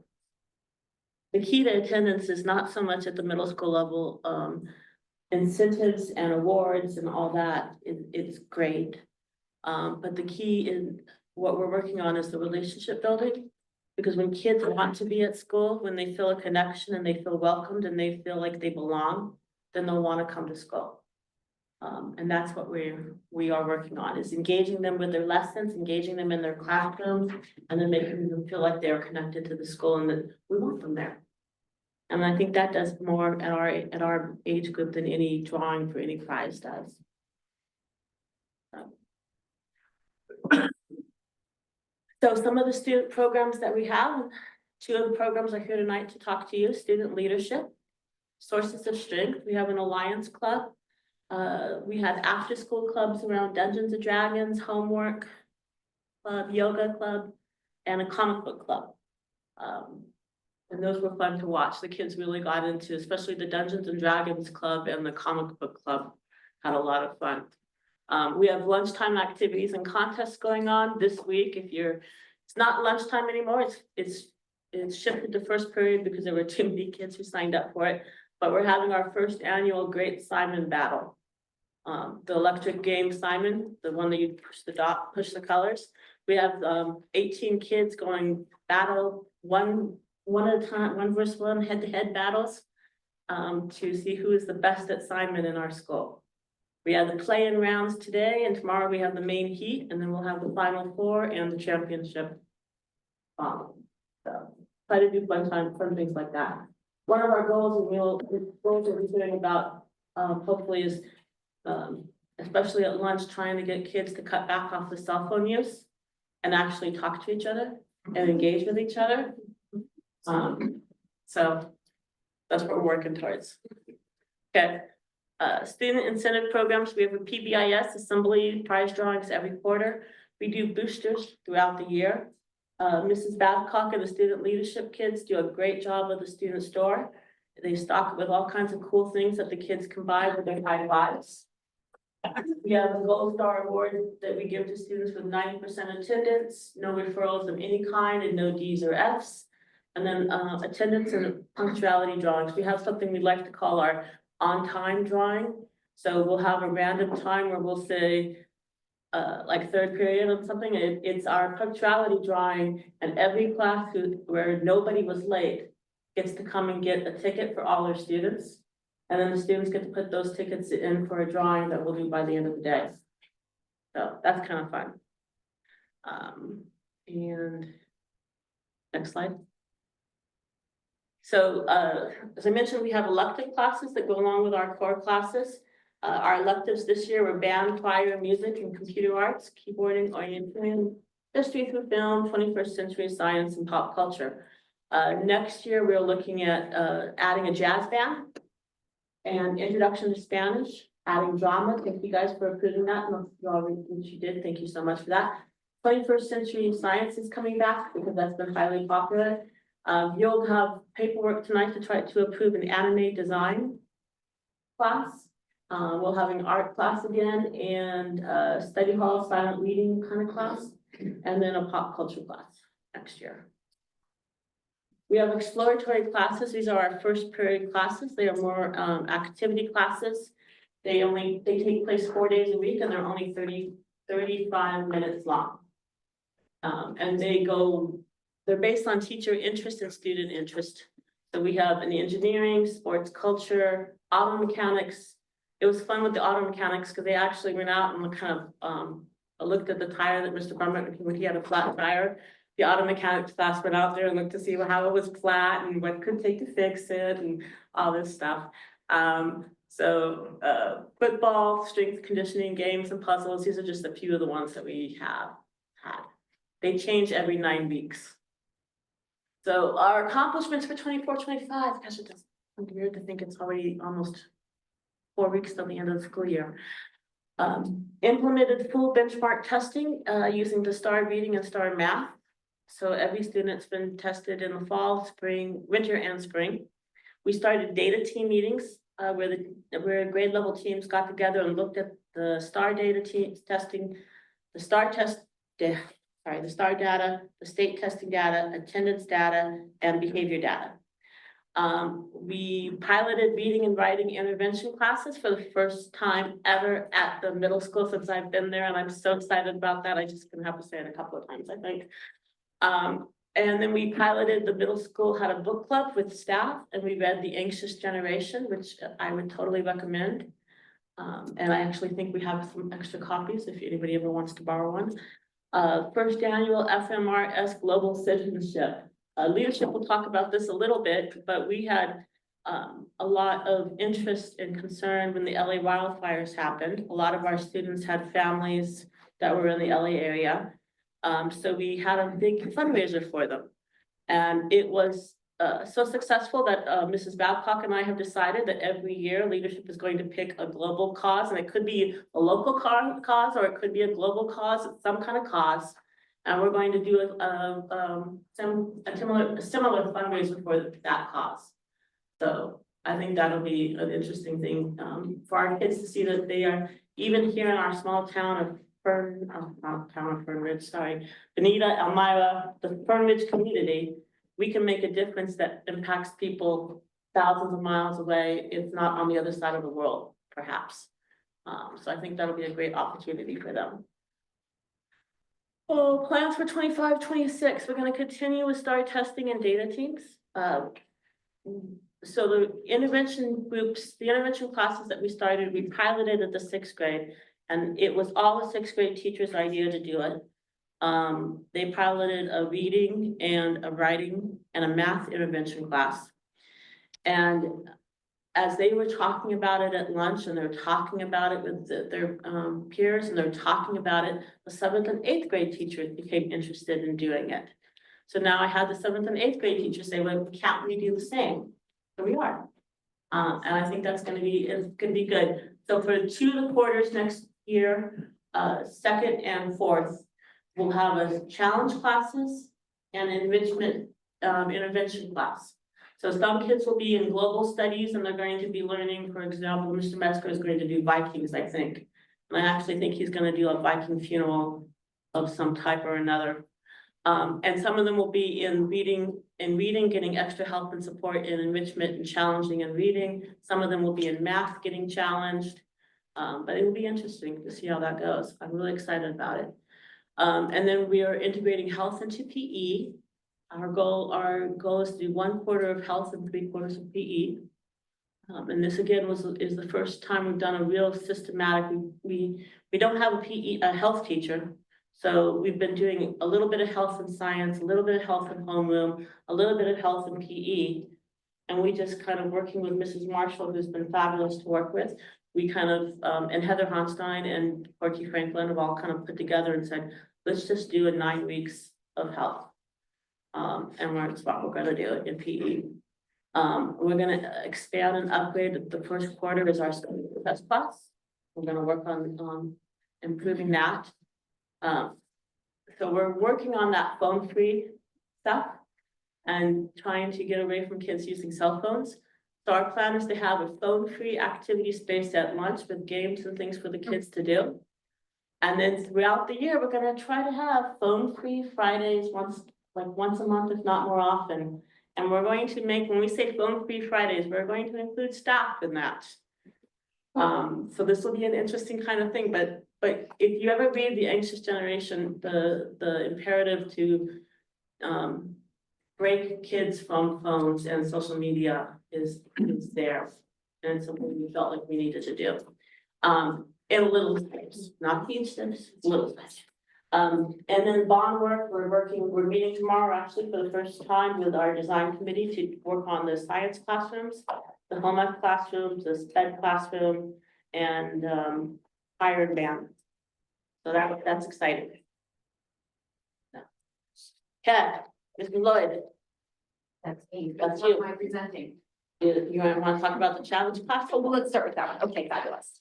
The key to attendance is not so much at the middle school level, incentives and awards and all that, it's great. But the key in what we're working on is the relationship building. Because when kids want to be at school, when they feel a connection and they feel welcomed and they feel like they belong, then they'll want to come to school. And that's what we are working on, is engaging them with their lessons, engaging them in their classrooms, and then making them feel like they're connected to the school and that we want them there. And I think that does more at our age group than any drawing for any prize does. So some of the student programs that we have, 2 of the programs are here tonight to talk to you: student leadership, sources of strength. We have an alliance club. We have after-school clubs around Dungeons and Dragons, homework club, yoga club, and a comic book club. And those were fun to watch. The kids really got into, especially the Dungeons and Dragons club and the comic book club, had a lot of fun. We have lunchtime activities and contests going on this week. It's not lunchtime anymore. It's shifted to first period because there were too many kids who signed up for it. But we're having our first annual Great Simon Battle. The electric game Simon, the one that you push the colors. We have 18 kids going battle one at a time, 1 versus 1, head-to-head battles, to see who is the best at Simon in our school. We have the play-in rounds today, and tomorrow we have the main heat, and then we'll have the final 4 and the championship. So try to do fun things like that. One of our goals, and goals that we're doing about hopefully is, especially at lunch, trying to get kids to cut back off the cell phone use and actually talk to each other and engage with each other. So that's what we're working towards. Okay. Student incentive programs. We have a PBIS, assembly prize drawings every quarter. We do boosters throughout the year. Mrs. Babcock and the student leadership kids do a great job with the student store. They stock with all kinds of cool things that the kids can buy with their high fives. We have the Gold Star Award that we give to students with 90% attendance, no referrals of any kind, and no Ds or Fs. And then attendance and punctuality drawings. We have something we like to call our on-time drawing. So we'll have a random time where we'll say, like 3rd period or something. It's our punctuality drawing, and every class where nobody was late gets to come and get a ticket for all their students. And then the students get to put those tickets in for a drawing that we'll do by the end of the day. So that's kind of fun. And next slide. So as I mentioned, we have elective classes that go along with our core classes. Our electives this year were band, choir, music, and computer arts, keyboarding, orientation, history through film, 21st century science, and pop culture. Next year, we're looking at adding a jazz band and introduction to Spanish, adding drama. Thank you guys for approving that. You did. Thank you so much for that. 21st century science is coming back because that's been highly popular. You'll have paperwork tonight to try to approve an anime design class. We'll have an art class again, and study hall silent reading kind of class, and then a pop culture class next year. We have exploratory classes. These are our first period classes. They are more activity classes. They take place 4 days a week, and they're only 35 minutes long. And they're based on teacher interest and student interest. So we have an engineering, sports culture, auto mechanics. It was fun with the auto mechanics because they actually went out and kind of looked at the tire that Mr. Brummer, when he had a flat tire. The auto mechanics class went out there and looked to see how it was flat and what could take to fix it and all this stuff. Football, strength conditioning, games and puzzles. These are just a few of the ones that we have had. They change every 9 weeks. So our accomplishments for 24-25, gosh, it just weird to think it's already almost 4 weeks till the end of the school year. Implemented full benchmark testing using the STAR reading and STAR math. So every student's been tested in the fall, spring, winter, and spring. We started data team meetings where grade level teams got together and looked at the STAR data teams testing, the STAR data, the state testing data, attendance data, and behavior data. We piloted reading and writing intervention classes for the first time ever at the middle school since I've been there, and I'm so excited about that. I just gonna have to say it a couple of times, I think. And then we piloted the middle school had a book club with staff, and we read The Anxious Generation, which I would totally recommend. And I actually think we have some extra copies if anybody ever wants to borrow one. First annual FMRS Global Citizenship. Leadership will talk about this a little bit, but we had a lot of interest and concern when the LA wildfires happened. A lot of our students had families that were in the LA area. So we had a big fundraiser for them. And it was so successful that Mrs. Babcock and I have decided that every year leadership is going to pick a global cause, and it could be a local cause, or it could be a global cause, some kind of cause. And we're going to do a similar fundraiser for that cause. So I think that'll be an interesting thing for our kids to see that they are, even here in our small town of Fernridge, sorry, Benita, Elmira, the Fernridge community, we can make a difference that impacts people thousands of miles away, if not on the other side of the world, perhaps. So I think that'll be a great opportunity for them. Oh, plans for 25-26. We're going to continue with STAR testing and data teams. So the intervention groups, the intervention classes that we started, we piloted at the 6th grade, and it was all the 6th grade teachers' idea to do it. They piloted a reading and a writing and a math intervention class. And as they were talking about it at lunch, and they're talking about it with their peers, and they're talking about it, the 7th and 8th grade teachers became interested in doing it. So now I had the 7th and 8th grade teachers say, well, can't we do the same? So we are. And I think that's gonna be good. So for 2 of the quarters next year, 2nd and 4th, we'll have a challenge classes and enrichment intervention class. So some kids will be in global studies, and they're going to be learning, for example, Mr. Metzger is going to do Vikings, I think. And I actually think he's going to do a Viking funeral of some type or another. And some of them will be in reading, getting extra help and support in enrichment and challenging and reading. Some of them will be in math, getting challenged. But it will be interesting to see how that goes. I'm really excited about it. And then we are integrating health into PE. Our goal is to do 1 quarter of health and 3 quarters of PE. And this again is the first time we've done a real systematic. We don't have a health teacher. So we've been doing a little bit of health and science, a little bit of health and homeroom, a little bit of health and PE. And we just kind of working with Mrs. Marshall, who's been fabulous to work with. We kind of, and Heather Honstein and Corky Franklin have all kind of put together and said, let's just do a 9 weeks of health. And that's what we're gonna do in PE. We're gonna expand and upgrade. The 1st quarter is our test class. We're gonna work on improving that. So we're working on that phone-free stuff and trying to get away from kids using cell phones. So our plan is to have a phone-free activity space at lunch with games and things for the kids to do. And then throughout the year, we're gonna try to have phone-free Fridays once a month, if not more often. And we're going to make, when we say phone-free Fridays, we're going to include staff in that. So this will be an interesting kind of thing, but if you ever read The Anxious Generation, the imperative to break kids from phones and social media is there. And something we felt like we needed to do. In a little space, not huge steps, little space. And then bond work, we're meeting tomorrow actually for the first time with our design committee to work on the science classrooms, the home ec classrooms, the SPED classroom, and hired band. So that's exciting. Okay, Mr. Lloyd. That's me. That's What you. am I presenting? You want to talk about the challenge class? Oh, well, let's start with that one. Okay, fabulous.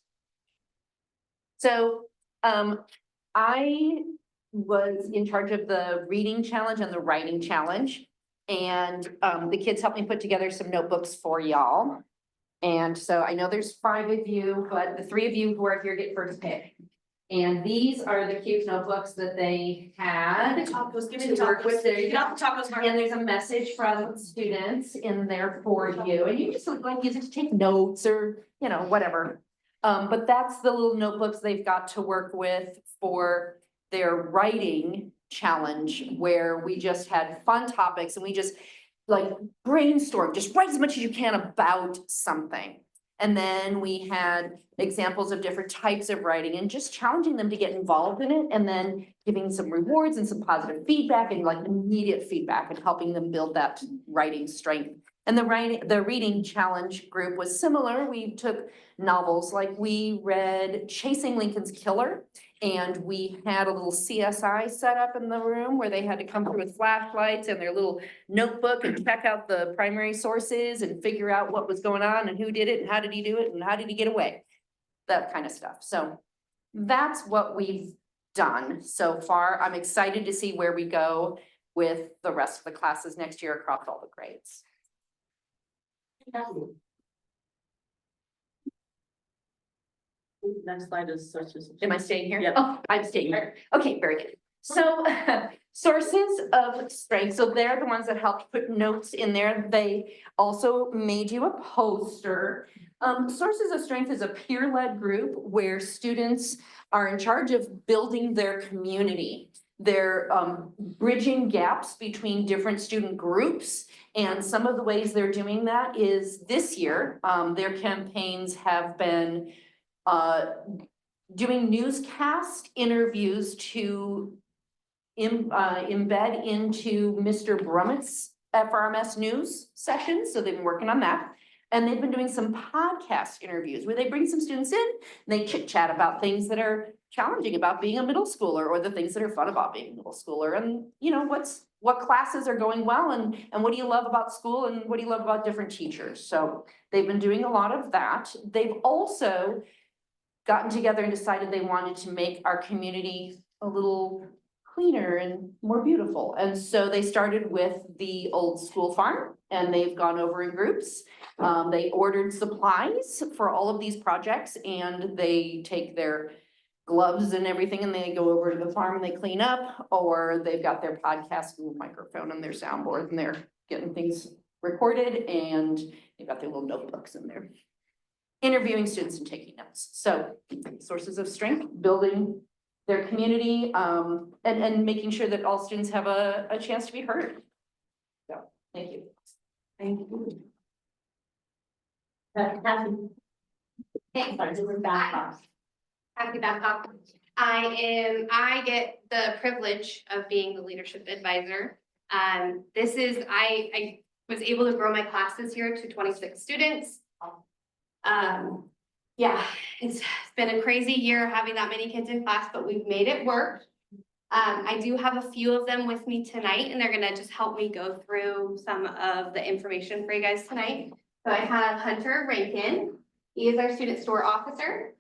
So, I was in charge of the reading challenge and the writing challenge. And, the kids helped me put together some notebooks for y'all. And so I know there's 5 of you, but the 3 of you who are here get first pick. And these are the cute notebooks that they had. To work with. There you go. And there's a message from students in there for you, and you just like use it to take notes or, you know, whatever. But that's the little notebooks they've got to work with for their writing challenge, where we just had fun topics and we just like brainstorm, just write as much as you can about something. And then we had examples of different types of writing and just challenging them to get involved in it and then giving some rewards and some positive feedback and like immediate feedback and helping them build that writing strength. And the reading challenge group was similar. We took novels, like we read Chasing Lincoln's Killer, and we had a little CSI set up in the room where they had to come through with flashlights and their little notebook and check out the primary sources and figure out what was going on and who did it and how did he do it and how did he get away, that kind of stuff. So that's what we've done so far. I'm excited to see where we go with the rest of the classes next year across all the grades. Next slide is sources. Am I staying here? Yep. Oh, I'm staying here. Okay, very good. So sources of strength, so they're the ones that helped put notes in there. They also made you a poster. Sources of Strength is a peer-led group where students are in charge of building their community. They're bridging gaps between different student groups. And some of the ways they're doing that is this year, their campaigns have been doing newscast interviews to embed into Mr. Brummett's FRMS news sessions. So they've been working on that. And they've been doing some podcast interviews where they bring some students in and they chit chat about things that are challenging about being a middle schooler or the things that are fun about being a middle schooler. And you know, what classes are going well and what do you love about school and what do you love about different teachers? So they've been doing a lot of that. They've also gotten together and decided they wanted to make our community a little cleaner and more beautiful. And so they started with the old school farm and they've gone over in groups. They ordered supplies for all of these projects and they take their gloves and everything and they go over to the farm and they clean up, or they've got their podcast microphone and their soundboard and they're getting things recorded and they've got their little notebooks in there, interviewing students and taking notes. So sources of strength, building their community, and making sure that all students have a chance to be heard. So, thank you. Thank you. Kathy. Sorry, this is Babcock. Kathy Babcock. I get the privilege of being the leadership advisor. I was able to grow my class this year to 26 students. Yeah, it's been a crazy year having that many kids in class, but we've made it work. I do have a few of them with me tonight, and they're gonna just help me go through some of the information for you guys tonight. So I have Hunter Rankin. He is our student store officer.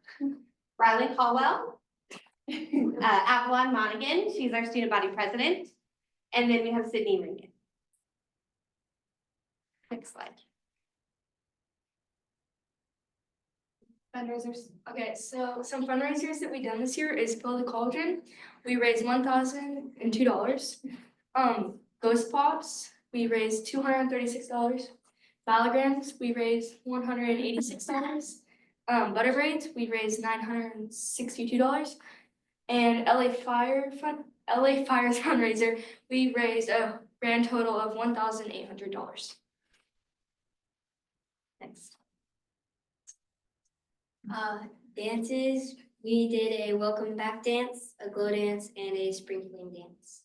Riley Caldwell. Avalon Monaghan, she's our student body president. And then we have Sydney Rankin. Next slide. Fundraisers. Okay, so some fundraisers that we've done this year is Fill the Cauldron. We raised $1,002. Ghost Pops, we raised $236. Ballograms, we raised $186. Butter Braids, we raised $962. And LA Fire's fundraiser, we raised a grand total of $1,800. Next. Dances, we did a welcome back dance, a glow dance, and a sprinkling dance.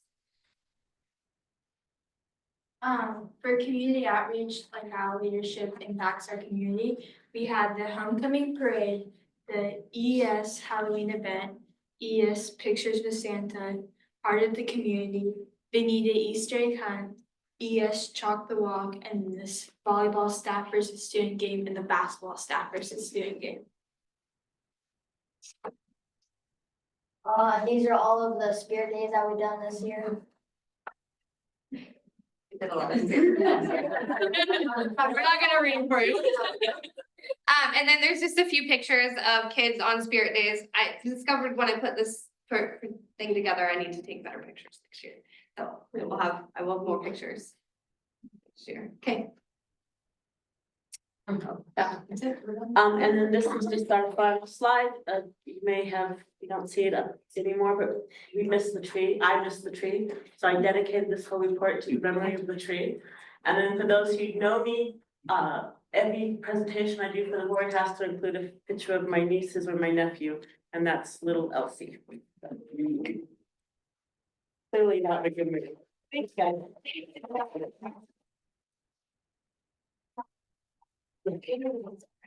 For community outreach, like how leadership impacts our community, we had the homecoming parade, the EES Halloween event, EES Pictures with Santa, Heart of the Community, Benita Easter egg hunt, ES Chalk the Walk, and this volleyball staff versus student game and the basketball staff versus student game. These are all of the spirit days that we've done this year. We're not gonna read for you. And then there's just a few pictures of kids on spirit days. I discovered when I put this thing together, I need to take better pictures next year. So I will have more pictures next year. Okay. And then this is just our final slide. You don't see it up anymore, but we missed the tree. I missed the tree. So I dedicated this whole report to the memory of the tree. And then for those who know me, every presentation I do for the board has to include a picture of my nieces or my nephew, and that's little Elsie. Clearly not a good movie. Thanks, guys.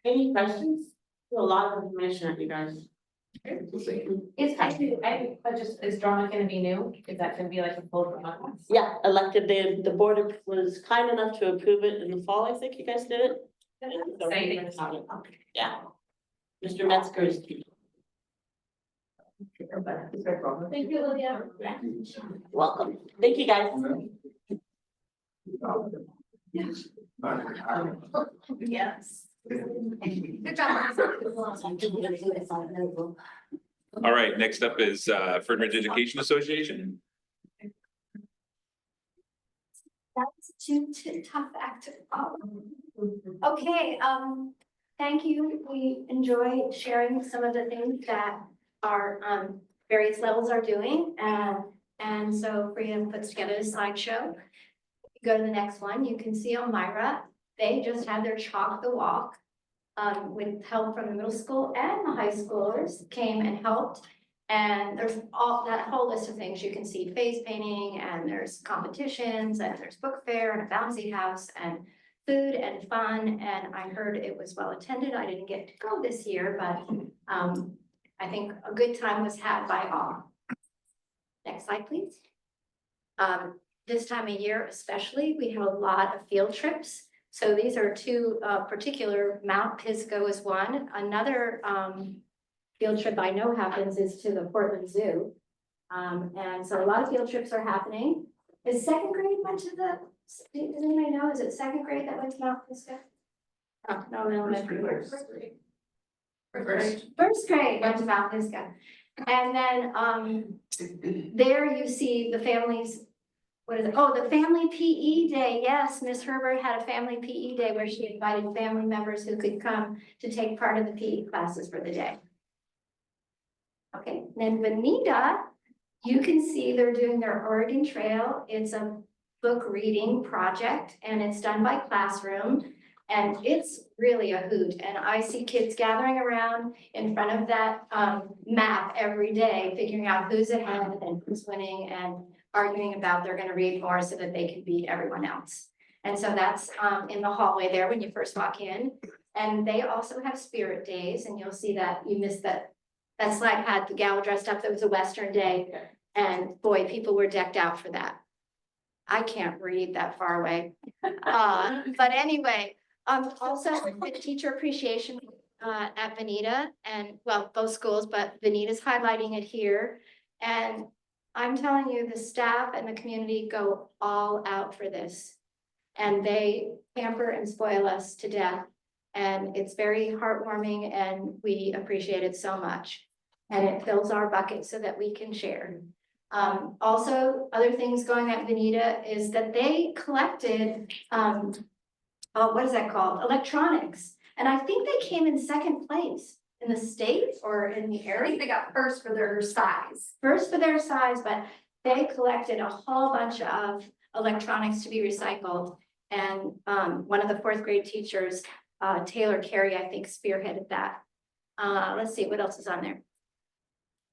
Any questions? A lot of information at you guys. Is drama gonna be new? Is that gonna be like a full drama class? Yeah, elected, the board was kind enough to approve it in the fall, I think you guys did it. Exciting. Yeah. Mr. Metzger is. Thank you, Olivia. Welcome. Thank you, guys. Yes. Good job. All right, next up is Fern Ridge Education Association. That's too tough act to follow. Okay, thank you. We enjoy sharing some of the things that our various levels are doing. And so Freya puts together a slideshow. Go to the next one, you can see Elmira, they just had their Chalk the Walk. With help from the middle school and the high schoolers came and helped. And there's all that whole list of things. You can see face painting and there's competitions and there's book fair and a bouncy house and food and fun. And I heard it was well attended. I didn't get to go this year, but I think a good time was had by all. Next slide, please. This time of year especially, we have a lot of field trips. So these are two particular, Mount Pisgah is one. Another field trip I know happens is to the Portland Zoo. And so a lot of field trips are happening. Is second grade went to the, does anybody know, is it second grade that went to Mount Pisgah? Oh, no, elementary. First grade went to Mount Pisgah. And then there you see the families. What is it? Oh, the family PE day. Yes, Miss Herbert had a family PE day where she invited family members who could come to take part of the PE classes for the day. Okay, then Bonita, you can see they're doing their Oregon Trail. It's a book reading project and it's done by Classroom. And it's really a hoot. And I see kids gathering around in front of that map every day, figuring out who's ahead and who's winning and arguing about they're gonna read more so that they can beat everyone else. And so that's in the hallway there when you first walk in. And they also have spirit days and you'll see that you missed that slide had the gal dressed up that was a Western day. And boy, people were decked out for that. I can't read that far away. But anyway, also the teacher appreciation at Bonita and well, both schools, but Bonita's highlighting it here. And I'm telling you, the staff and the community go all out for this. And they pamper and spoil us to death. And it's very heartwarming and we appreciate it so much. And it fills our bucket so that we can share. Also, other things going at Bonita is that they collected, what is that called? Electronics. And I think they came in second place. In the state or in the area? I think they got first for their size. First for their size, but they collected a whole bunch of electronics to be recycled. And one of the fourth grade teachers, Taylor Carey, I think spearheaded that. Let's see, what else is on there?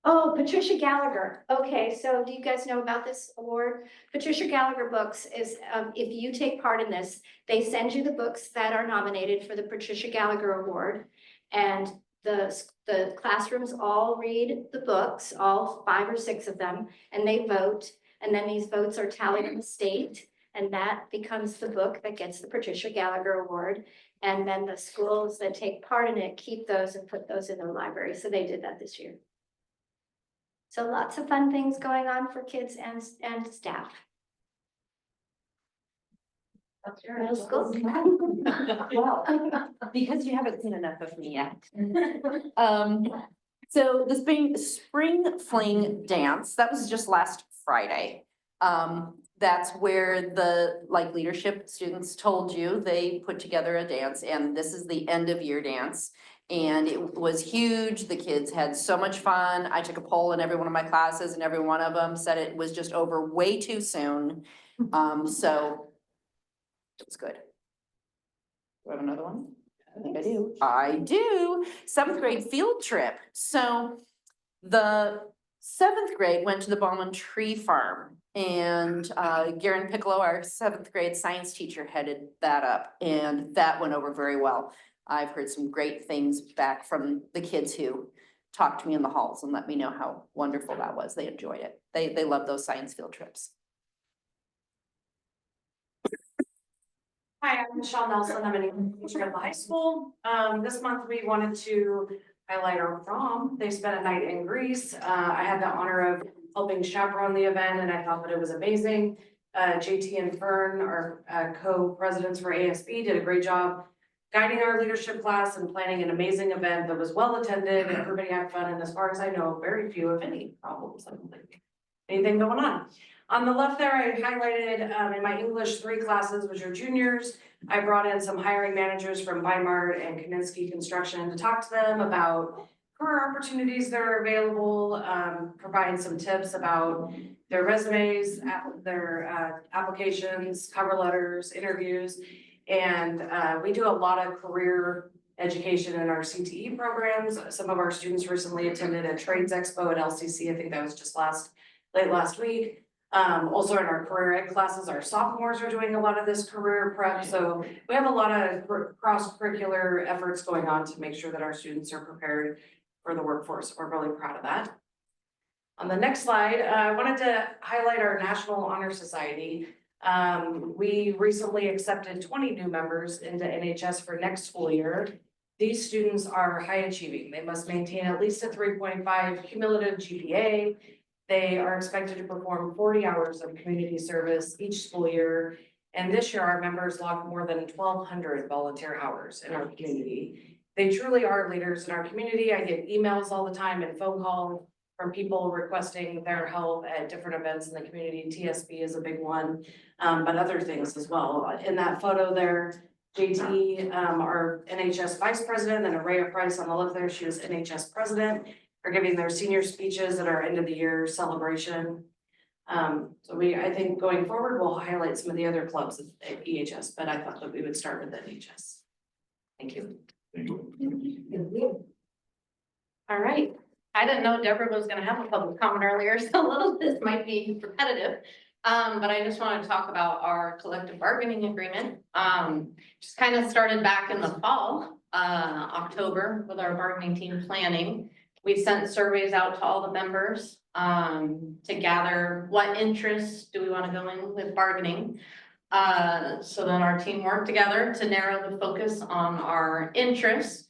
Oh, Patricia Gallagher. Okay, so do you guys know about this award? Patricia Gallagher Books is, if you take part in this, they send you the books that are nominated for the Patricia Gallagher Award. And the classrooms all read the books, all 5 or 6 of them, and they vote. And then these votes are tallied in the state, and that becomes the book that gets the Patricia Gallagher Award. And then the schools that take part in it keep those and put those in their library. So they did that this year. So lots of fun things going on for kids and staff. Middle school. Well, because you haven't seen enough of me yet. So the spring fling dance, that was just last Friday. That's where the leadership students told you they put together a dance and this is the end of year dance. And it was huge. The kids had so much fun. I took a poll in every one of my classes and every one of them said it was just over way too soon. So it was good. Do I have another one? I think I do. I do. 7th grade field trip. So the 7th grade went to the Ballman Tree Farm, and Garen Piccolo, our 7th grade science teacher, headed that up, and that went over very well. I've heard some great things back from the kids who talked to me in the halls and let me know how wonderful that was. They enjoyed it. They love those science field trips. Hi, I'm Michelle Nelson. I'm an English teacher at the high school. This month we wanted to highlight our prom. They spent a night in Greece. I had the honor of helping chaperone the event and I thought that it was amazing. JT and Fern, our co-presidents for ASB, did a great job guiding our leadership class and planning an amazing event that was well attended. Everybody had fun, and as far as I know, very few, if any, problems. I don't think anything going on. On the left there, I highlighted in my English 3 classes, which are juniors. I brought in some hiring managers from Weimar and Kaminsky Construction to talk to them about career opportunities that are available, provide some tips about their resumes, their applications, cover letters, interviews. And we do a lot of career education in our CTE programs. Some of our students recently attended a trades expo at LCC. I think that was just late last week. Also in our career ed classes, our sophomores are doing a lot of this career prep. So we have a lot of cross-curricular efforts going on to make sure that our students are prepared for the workforce. We're really proud of that. On the next slide, I wanted to highlight our National Honor Society. We recently accepted 20 new members into NHS for next school year. These students are high achieving. They must maintain at least a 3.5 cumulative GPA. They are expected to perform 40 hours of community service each school year. And this year, our members logged more than 1,200 volunteer hours in our community. They truly are leaders in our community. I get emails all the time and phone calls from people requesting their help at different events in the community. TSB is a big one, but other things as well. In that photo there, JT, our NHS vice president, and Araya Price on the left there, she was NHS president, are giving their senior speeches at our end of the year celebration. So I think going forward, we'll highlight some of the other clubs at EHS, but I thought that we would start with NHS. Thank you. Thank you. All right. I didn't know Deborah was gonna have a public comment earlier, so a little this might be repetitive. But I just wanted to talk about our collective bargaining agreement. Just kind of started back in the fall, October, with our bargaining team planning. We sent surveys out to all the members to gather what interests do we want to go in with bargaining. So then our team worked together to narrow the focus on our interests.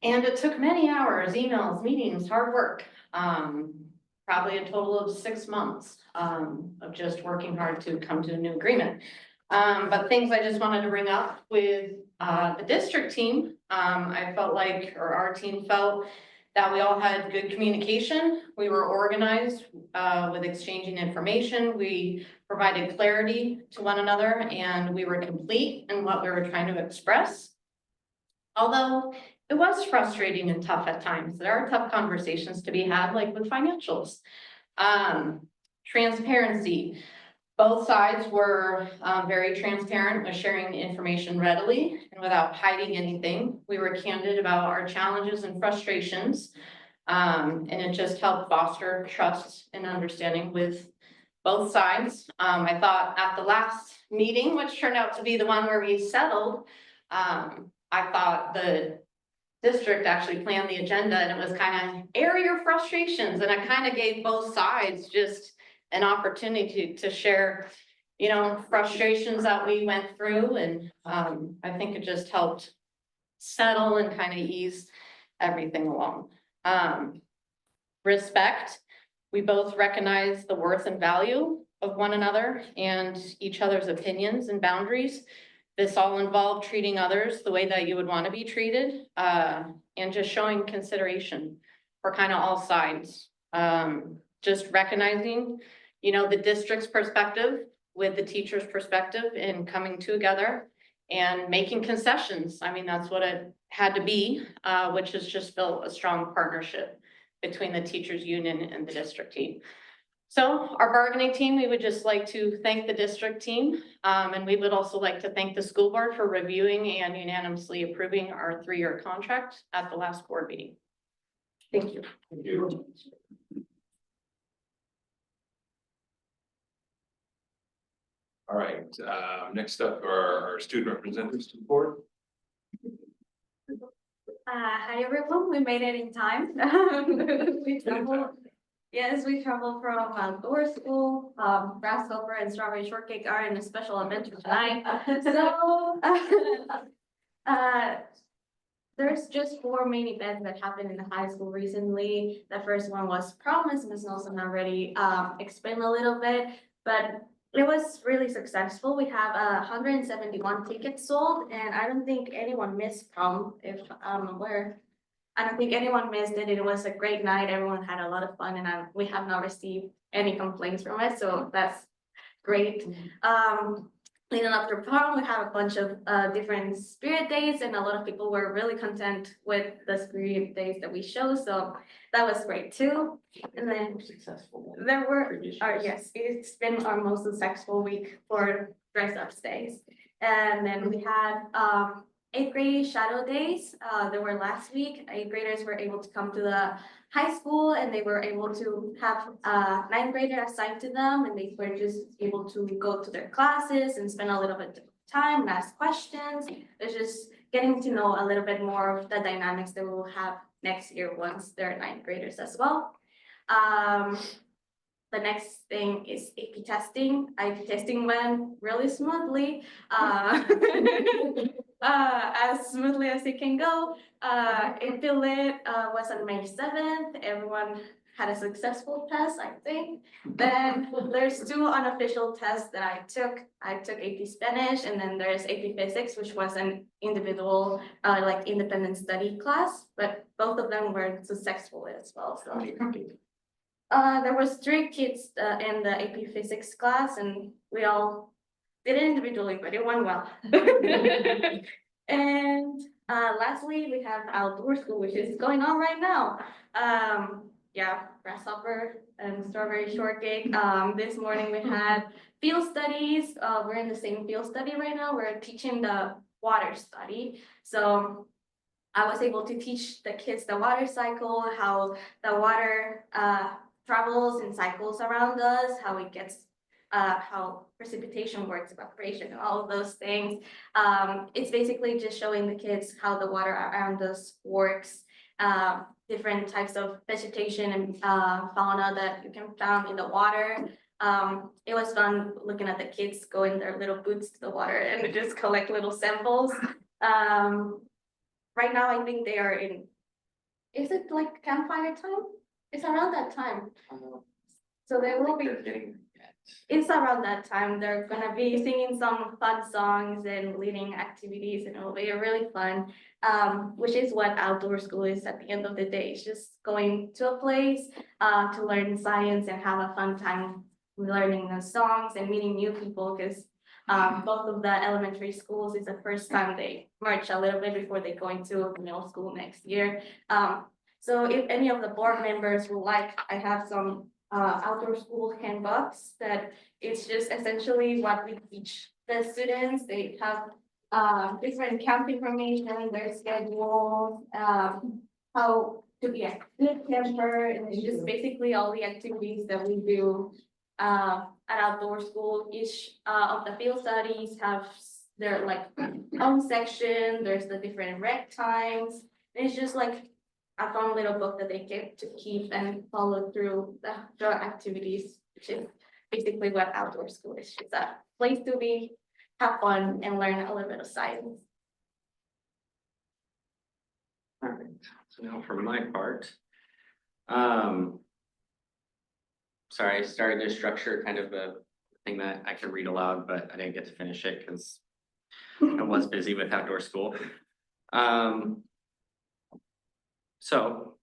And it took many hours, emails, meetings, hard work, probably a total of 6 months of just working hard to come to a new agreement. But things I just wanted to bring up with the district team, I felt like, or our team felt, that we all had good communication. We were organized with exchanging information. We provided clarity to one another, and we were complete in what we were trying to express. Although it was frustrating and tough at times. There are tough conversations to be had, like with financials. Transparency. Both sides were very transparent with sharing the information readily and without hiding anything. We were candid about our challenges and frustrations. And it just helped foster trust and understanding with both sides. I thought at the last meeting, which turned out to be the one where we settled, I thought the district actually planned the agenda and it was kind of air your frustrations, and I kind of gave both sides just an opportunity to share, you know, frustrations that we went through, and I think it just helped settle and kind of ease everything along. Respect. We both recognize the worth and value of one another and each other's opinions and boundaries. This all involved treating others the way that you would want to be treated, and just showing consideration for kind of all sides. Just recognizing, you know, the district's perspective with the teacher's perspective and coming together and making concessions. I mean, that's what it had to be, which has just built a strong partnership between the teachers union and the district team. So our bargaining team, we would just like to thank the district team. And we would also like to thank the school board for reviewing and unanimously approving our 3-year contract at the last board meeting. Thank you. Thank you. All right, next up are our student representatives to the board. Hi everyone, we made it in time. We traveled, yes, we traveled from outdoor school, Grasshopper and Strawberry Shortcake are in a special adventure tonight. So, there's just 4 main events that happened in the high school recently. The first one was prom, as Ms. Nelson already explained a little bit, but it was really successful. We have 171 tickets sold, and I don't think anyone missed prom, if I'm aware. I don't think anyone missed it. It was a great night. Everyone had a lot of fun, and we have not received any complaints from it, so that's great. Leading up to prom, we have a bunch of different spirit days, and a lot of people were really content with the spirit days that we show, so that was great too. And then Successful. there were, Previous yes, it's been our most successful week for dress up days. And then we had 8th grade shadow days. They were last week. 8th graders were able to come to the high school, and they were able to have 9th grader assigned to them, and they were just able to go to their classes and spend a little bit of time and ask questions. It's just getting to know a little bit more of the dynamics that we will have next year once they're 9th graders as well. The next thing is AP testing. AP testing went really smoothly, as smoothly as it can go. AP Lit was on May 7th. Everyone had a successful test, I think. Then there's 2 unofficial tests that I took. I took AP Spanish, and then there's AP Physics, which was an individual, like independent study class, but both of them were successful as well, so. There was 3 kids in the AP Physics class, and we all did it individually, but it went well. And lastly, we have outdoor school, which is going on right now. Yeah, Grasshopper and Strawberry Shortcake. This morning we had field studies. We're in the same field study right now. We're teaching the water study. So I was able to teach the kids the water cycle, how the water travels and cycles around us, how it gets, how precipitation works, evaporation, and all of those things. It's basically just showing the kids how the water around us works, different types of vegetation and fauna that you can find in the water. It was fun looking at the kids go in their little boots to the water and just collect little samples. Right now, I think they are in, is it like campfire time? It's around that time. So they will be, it's around that time. They're gonna be singing some fun songs and leading activities, and it'll be really fun. Which is what outdoor school is at the end of the day. It's just going to a place to learn science and have a fun time learning the songs and meeting new people, because both of the elementary schools is the first time they merge a little bit before they go into middle school next year. So if any of the board members would like, I have some outdoor school handbooks that it's just essentially what we teach the students. They have different camp information, their schedules, how to be a good camper, and it's just basically all the activities that we do at outdoor school. Each of the field studies have their like own section. There's the different rec times. And it's just like a fun little book that they get to keep and follow through the activities, which is basically what outdoor school is. It's a place to be, have fun, and learn a little bit of science. All right, so now for my part. Sorry, I started to structure kind of a thing that I could read aloud, but I didn't get to finish it because I was busy with outdoor school. So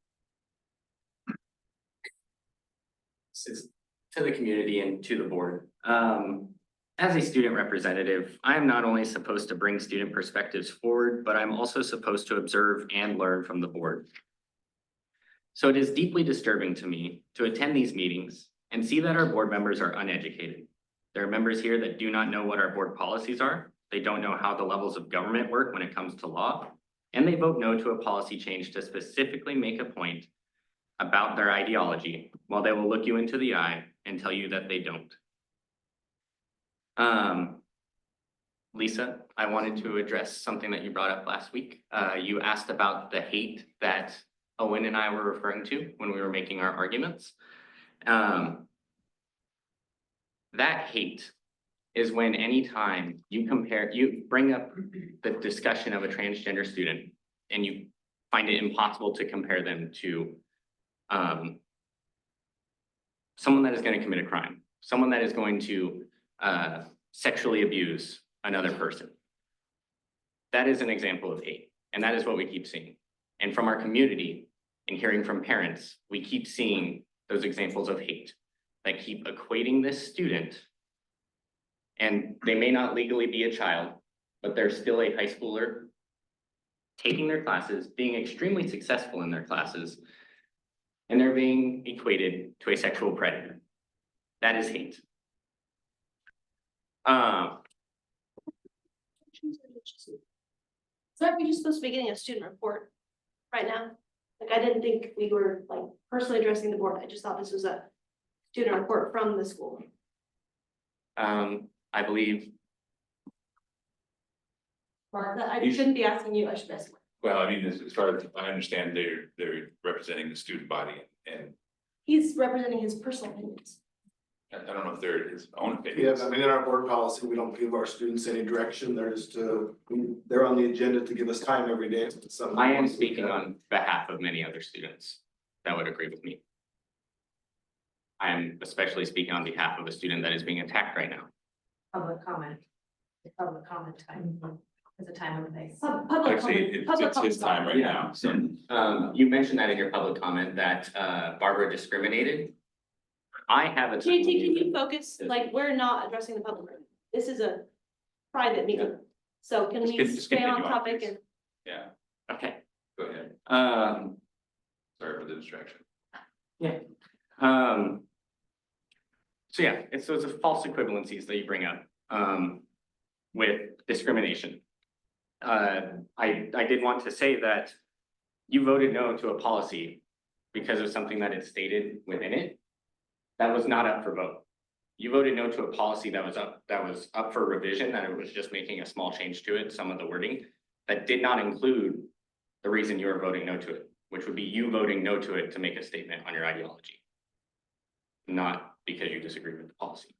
this is to the community and to the board. As a student representative, I am not only supposed to bring student perspectives forward, but I'm also supposed to observe and learn from the board. So it is deeply disturbing to me to attend these meetings and see that our board members are uneducated. There are members here that do not know what our board policies are. They don't know how the levels of government work when it comes to law. And they vote no to a policy change to specifically make a point about their ideology, while they will look you into the eye and tell you that they don't. Lisa, I wanted to address something that you brought up last week. You asked about the hate that Owen and I were referring to when we were making our arguments. That hate is when anytime you bring up the discussion of a transgender student and you find it impossible to compare them to someone that is going to commit a crime, someone that is going to sexually abuse another person. That is an example of hate, and that is what we keep seeing. And from our community and hearing from parents, we keep seeing those examples of hate that keep equating this student, and they may not legally be a child, but they're still a high schooler taking their classes, being extremely successful in their classes, and they're being equated to a sexual predator. That is hate. So are we just supposed to be getting a student report right now? Like, I didn't think we were like personally addressing the board. I just thought this was a student report from the school. I believe, I shouldn't be asking you, I should ask. Well, I mean, as far as I understand, they're representing the student body, and He's representing his personal opinions. I don't know if they're his own Yes, opinions. I mean, in our board policy, we don't give our students any direction. They're just, they're on the agenda to give us time every day. I am speaking on behalf of many other students that would agree with me. I am especially speaking on behalf of a student that is being attacked right now. Public comment. Public comment time is a time and place. Public Actually, comment. it's his time right now, so. You mentioned that in your public comment that Barbara discriminated. I have a. JT, can you focus? Like, we're not addressing the public. Right now. This is a private meeting. So can we Just stay on continue on, topic please. and Yeah, Okay. go ahead. Sorry for the distraction. Yeah. So yeah, it's those false equivalencies that you bring up with discrimination. I did want to say that you voted no to a policy because of something that is stated within it. That was not up for vote. You voted no to a policy that was up for revision, that it was just making a small change to it, some of the wording, that did not include the reason you were voting no to it, which would be you voting no to it to make a statement on your ideology, not because you disagree with the policy.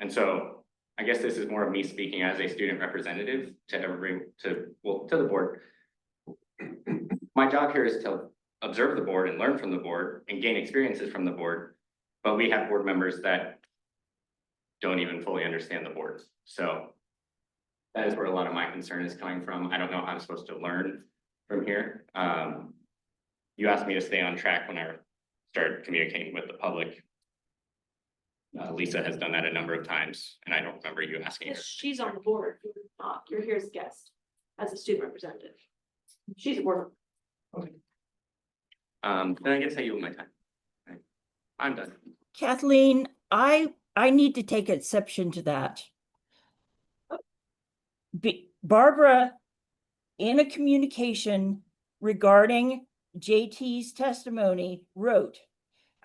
And so I guess this is more of me speaking as a student representative to everybody, to the board. My job here is to observe the board and learn from the board and gain experiences from the board, but we have board members that don't even fully understand the board. So that is where a lot of my concern is coming from. I don't know how I'm supposed to learn from here. You asked me to stay on track when I started communicating with the public. Lisa has done that a number of times, and I don't remember you asking her. she's on the board. You're not. You're here as a guest, as a student representative. She's a board member. Then I guess I yield my time. Right. I'm done. Kathleen, I need to take exception to that. Barbara, in a communication regarding JT's testimony, wrote,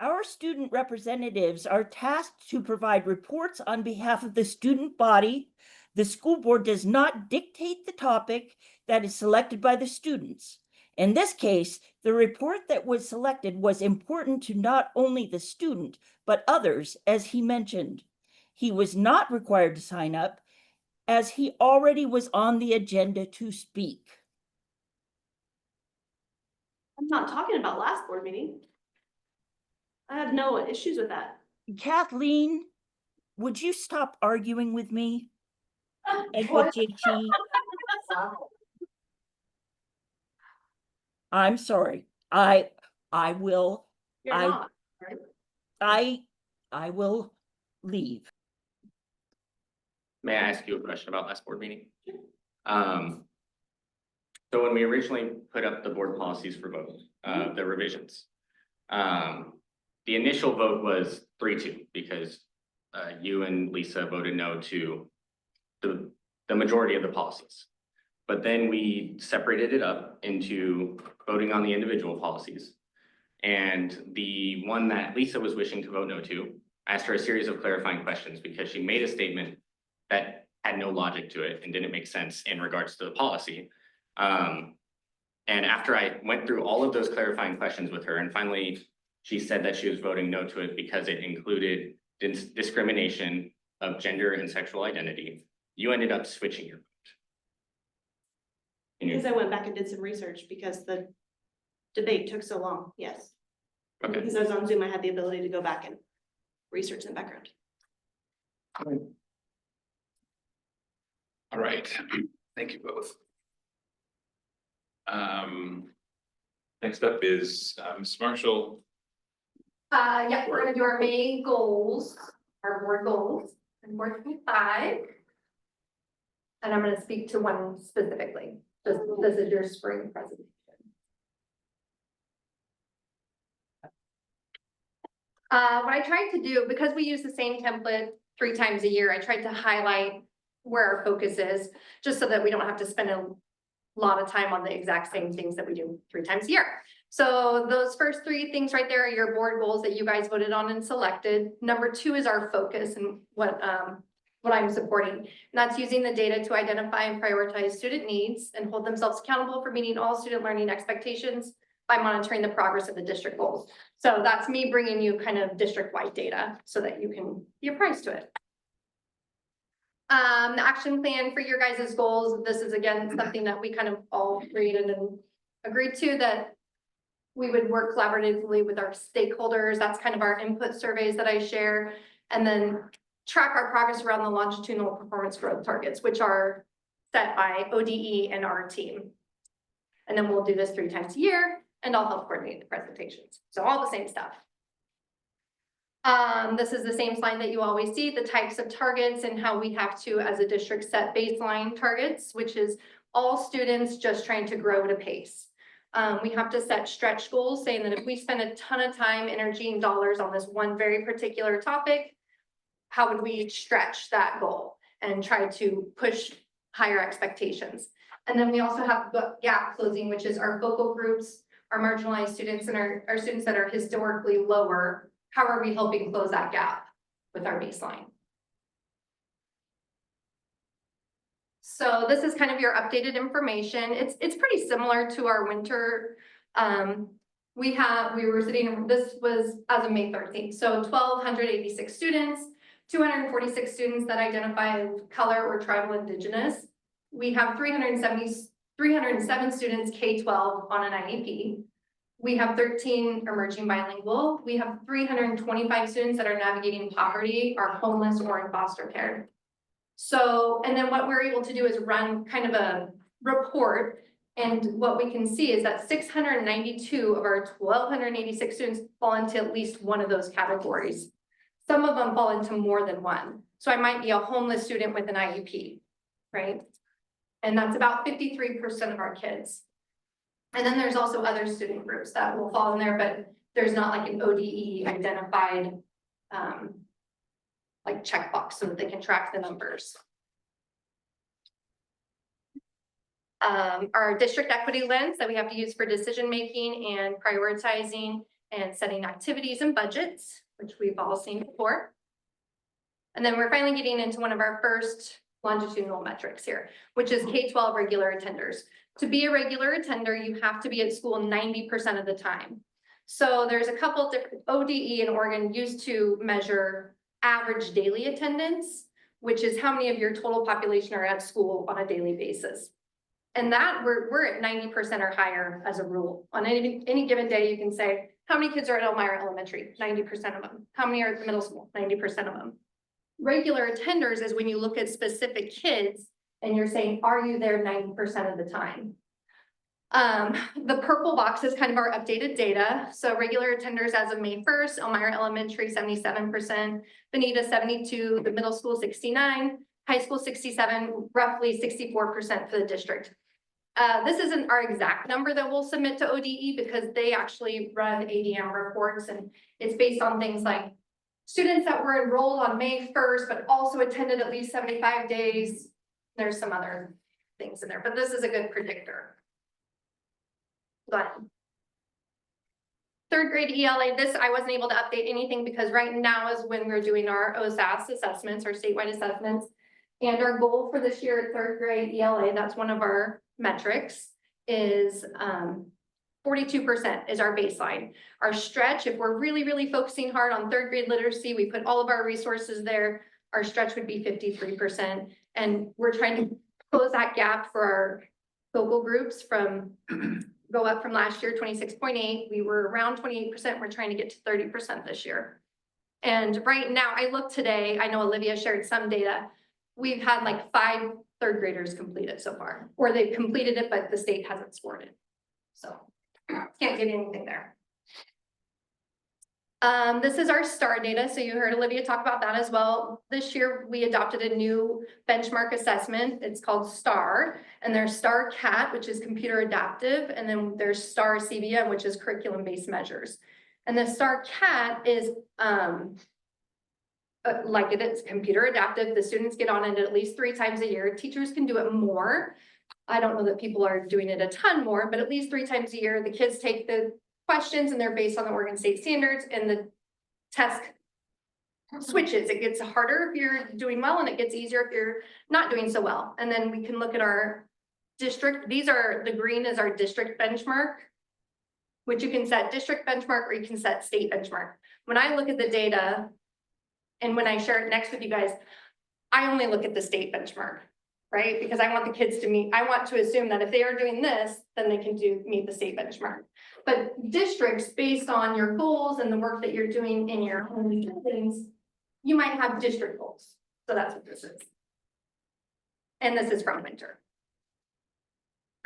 "Our student representatives are tasked to provide reports on behalf of the student body. The school board does not dictate the topic that is selected by the students. In this case, the report that was selected was important to not only the student, but others, as he mentioned. He was not required to sign up, as he already was on the agenda to speak." I'm not talking about last board meeting. I have no issues with that. Kathleen, would you stop arguing with me? And with JT? I'm sorry. I will. You're I- not. Right? I will leave. May I ask you a question about last board meeting? So when we originally put up the board policies for vote, the revisions, the initial vote was 3-2 because you and Lisa voted no to the majority of the policies. But then we separated it up into voting on the individual policies. And the one that Lisa was wishing to vote no to, I asked her a series of clarifying questions because she made a statement that had no logic to it and didn't make sense in regards to the policy. And after I went through all of those clarifying questions with her, and finally she said that she was voting no to it because it included discrimination of gender and sexual identity, you ended up switching your vote. Because I went back and did some research because the debate took so long, yes. Okay. Because I was on Zoom, I had the ability to go back and research in the background. All right, thank you both. Next up is Ms. Marshall. Yeah, we're gonna do our May goals, our board goals, and board 25. And I'm gonna speak to one specifically. This is your spring presentation. What I tried to do, because we use the same template 3 times a year, I tried to highlight where our focus is, just so that we don't have to spend a lot of time on the exact same things that we do 3 times a year. So those first 3 things right there are your board goals that you guys voted on and selected. Number 2 is our focus and what I'm supporting. And that's using the data to identify and prioritize student needs and hold themselves accountable for meeting all student learning expectations by monitoring the progress of the district goals. So that's me bringing you kind of district-wide data so that you can be apprised to it. The action plan for your guys' goals, this is again, something that we kind of all created and agreed to, that we would work collaboratively with our stakeholders. That's kind of our input surveys that I share, and then track our progress around the longitudinal performance growth targets, which are set by ODE and our team. And then we'll do this 3 times a year, and I'll help coordinate the presentations. So all the same stuff. This is the same slide that you always see, the types of targets and how we have to, as a district, set baseline targets, which is all students just trying to grow at a pace. We have to set stretch goals, saying that if we spend a ton of time, energy, and dollars on this one very particular topic, how would we stretch that goal and try to push higher expectations? And then we also have gap closing, which is our focal groups, our marginalized students, and our students that are historically lower. How are we helping close that gap with our baseline? So this is kind of your updated information. It's pretty similar to our winter. We were sitting, this was as of May 13th. So 1,286 students, 246 students that identify as color or tribal indigenous. We have 307 students K-12 on an IEP. We have 13 emerging bilingual. We have 325 students that are navigating poverty, are homeless, or in foster care. So, and then what we're able to do is run kind of a report. And what we can see is that 692 of our 1,286 students fall into at least one of those categories. Some of them fall into more than one. So I might be a homeless student with an IEP, right? And that's about 53% of our kids. And then there's also other student groups that will fall in there, but there's not like an ODE identified like checkbox so that they can track the numbers. Our district equity lens that we have to use for decision-making and prioritizing and setting activities and budgets, which we've all seen before. And then we're finally getting into one of our first longitudinal metrics here, which is K-12 regular attenders. To be a regular attender, you have to be at school 90% of the time. So there's a couple different, ODE in Oregon used to measure average daily attendance, which is how many of your total population are at school on a daily basis. And that we're at 90% or higher as a rule. On any given day, you can say, how many kids are at Elmira Elementary? 90% of them. How many are at the middle school? 90% of them. Regular attenders is when you look at specific kids and you're saying, are you there 90% of the time? The purple box is kind of our updated data. So regular attenders as of May 1st, Elmira Elementary 77%, Benita 72%, the middle school 69%, high school 67%, roughly 64% for the district. This isn't our exact number that we'll submit to ODE because they actually run ADM reports, and it's based on things like students that were enrolled on May 1st, but also attended at least 75 days. There's some other things in there, but this is a good predictor. But third grade ELA, this I wasn't able to update anything because right now is when we're doing our OSAS assessments, our statewide assessments. And our goal for this year at third grade ELA, that's one of our metrics, is 42% is our baseline. Our stretch, if we're really, really focusing hard on third grade literacy, we put all of our resources there, our stretch would be 53%. And we're trying to close that gap for our focal groups from go up from last year, 26.8. We were around 28%. We're trying to get to 30% this year. And right now, I looked today, I know Olivia shared some data. We've had like 5 third graders complete it so far, or they've completed it, but the state hasn't scored it. So can't get anything there. This is our STAR data. So you heard Olivia talk about that as well. This year, we adopted a new benchmark assessment. It's called STAR, and there's STAR CAT, which is computer adaptive, and then there's STAR CBM, which is curriculum-based measures. And the STAR CAT is like it's computer adaptive. The students get on it at least 3 times a year. Teachers can do it more. I don't know that people are doing it a ton more, but at least 3 times a year, the kids take the questions and they're based on the Oregon State standards, and the test switches. It gets harder if you're doing well, and it gets easier if you're not doing so well. And then we can look at our district. These are, the green is our district benchmark, which you can set district benchmark or you can set state benchmark. When I look at the data and when I share it next with you guys, I only look at the state benchmark, right? Because I want the kids to meet, I want to assume that if they are doing this, then they can meet the state benchmark. But districts, based on your goals and the work that you're doing in your own buildings, you might have district goals. So that's what this is. And this is from winter.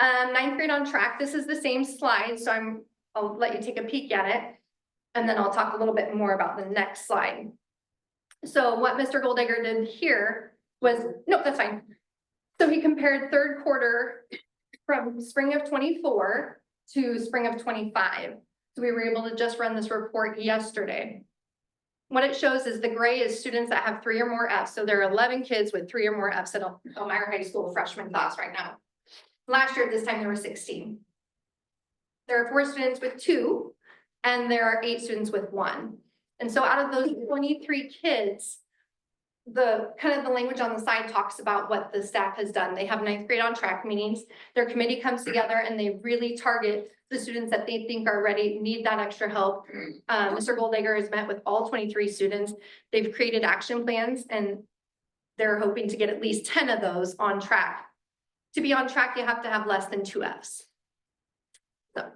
9th grade on track. This is the same slide, so I'll let you take a peek at it, and then I'll talk a little bit more about the next slide. So what Mr. Goldegger did here was, no, that's fine. So he compared third quarter from spring of 24 to spring of 25. So we were able to just run this report yesterday. What it shows is the gray is students that have 3 or more Fs. So there are 11 kids with 3 or more Fs at Elmira High School freshman class right now. Last year at this time, there were 16. There are 4 students with 2, and there are 8 students with 1. And so out of those 23 kids, the kind of the language on the side talks about what the staff has done. They have 9th grade on track meetings. Their committee comes together and they really target the students that they think are ready, need that extra help. Mr. Goldegger has met with all 23 students. They've created action plans, and they're hoping to get at least 10 of those on track. To be on track, you have to have less than 2 Fs. So.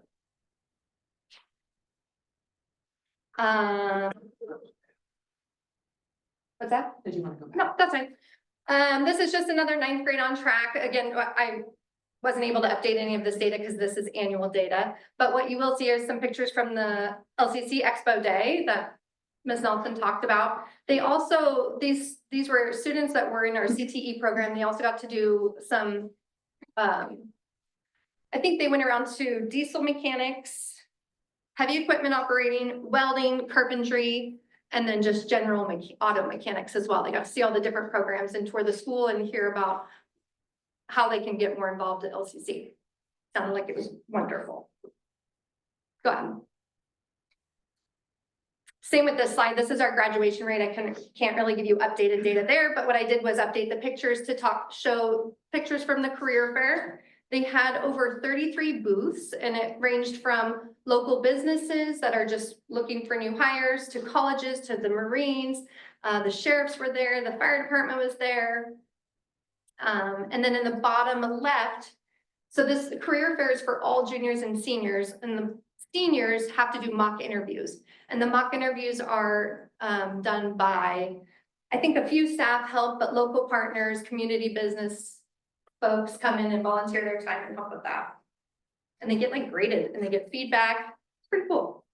What's that? Did you want to go back? No, that's fine. This is just another 9th grade on track. Again, I wasn't able to update any of this data because this is annual data. But what you will see is some pictures from the LCC Expo Day that Ms. Nelson talked about. They also, these were students that were in our CTE program. They also got to do some, I think they went around to diesel mechanics, heavy equipment operating, welding, carpentry, and then just general auto mechanics as well. They got to see all the different programs and tour the school and hear about how they can get more involved at LCC. Sounded like it was wonderful. Go ahead. Same with this slide. This is our graduation rate. I can't really give you updated data there, but what I did was update the pictures to show pictures from the career fair. They had over 33 booths, and it ranged from local businesses that are just looking for new hires to colleges, to the Marines. The sheriffs were there, the fire department was there. And then in the bottom left, so this career fair is for all juniors and seniors, and the seniors have to do mock interviews. And the mock interviews are done by, I think, a few staff help, but local partners, community business folks come in and volunteer their time and help with that. And they get like graded and they get feedback. It's pretty cool.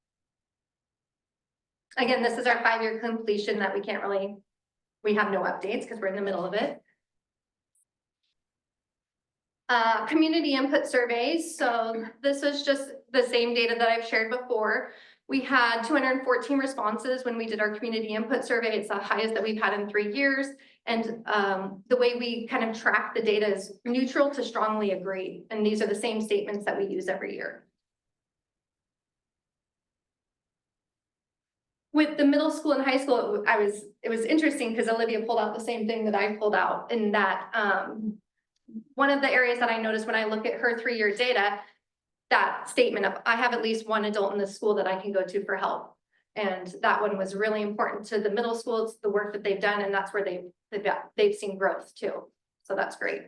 Again, this is our 5-year completion that we have no updates because we're in the middle of it. Community input surveys, so this is just the same data that I've shared before. We had 214 responses when we did our community input survey. It's the highest that we've had in 3 years. And the way we kind of track the data is neutral to strongly agree. And these are the same statements that we use every year. With the middle school and high school, it was interesting because Olivia pulled out the same thing that I pulled out, in that one of the areas that I noticed when I look at her 3-year data, that statement of, I have at least one adult in the school that I can go to for help. And that one was really important to the middle school. It's the work that they've done, and that's where they've seen growth too. So that's great.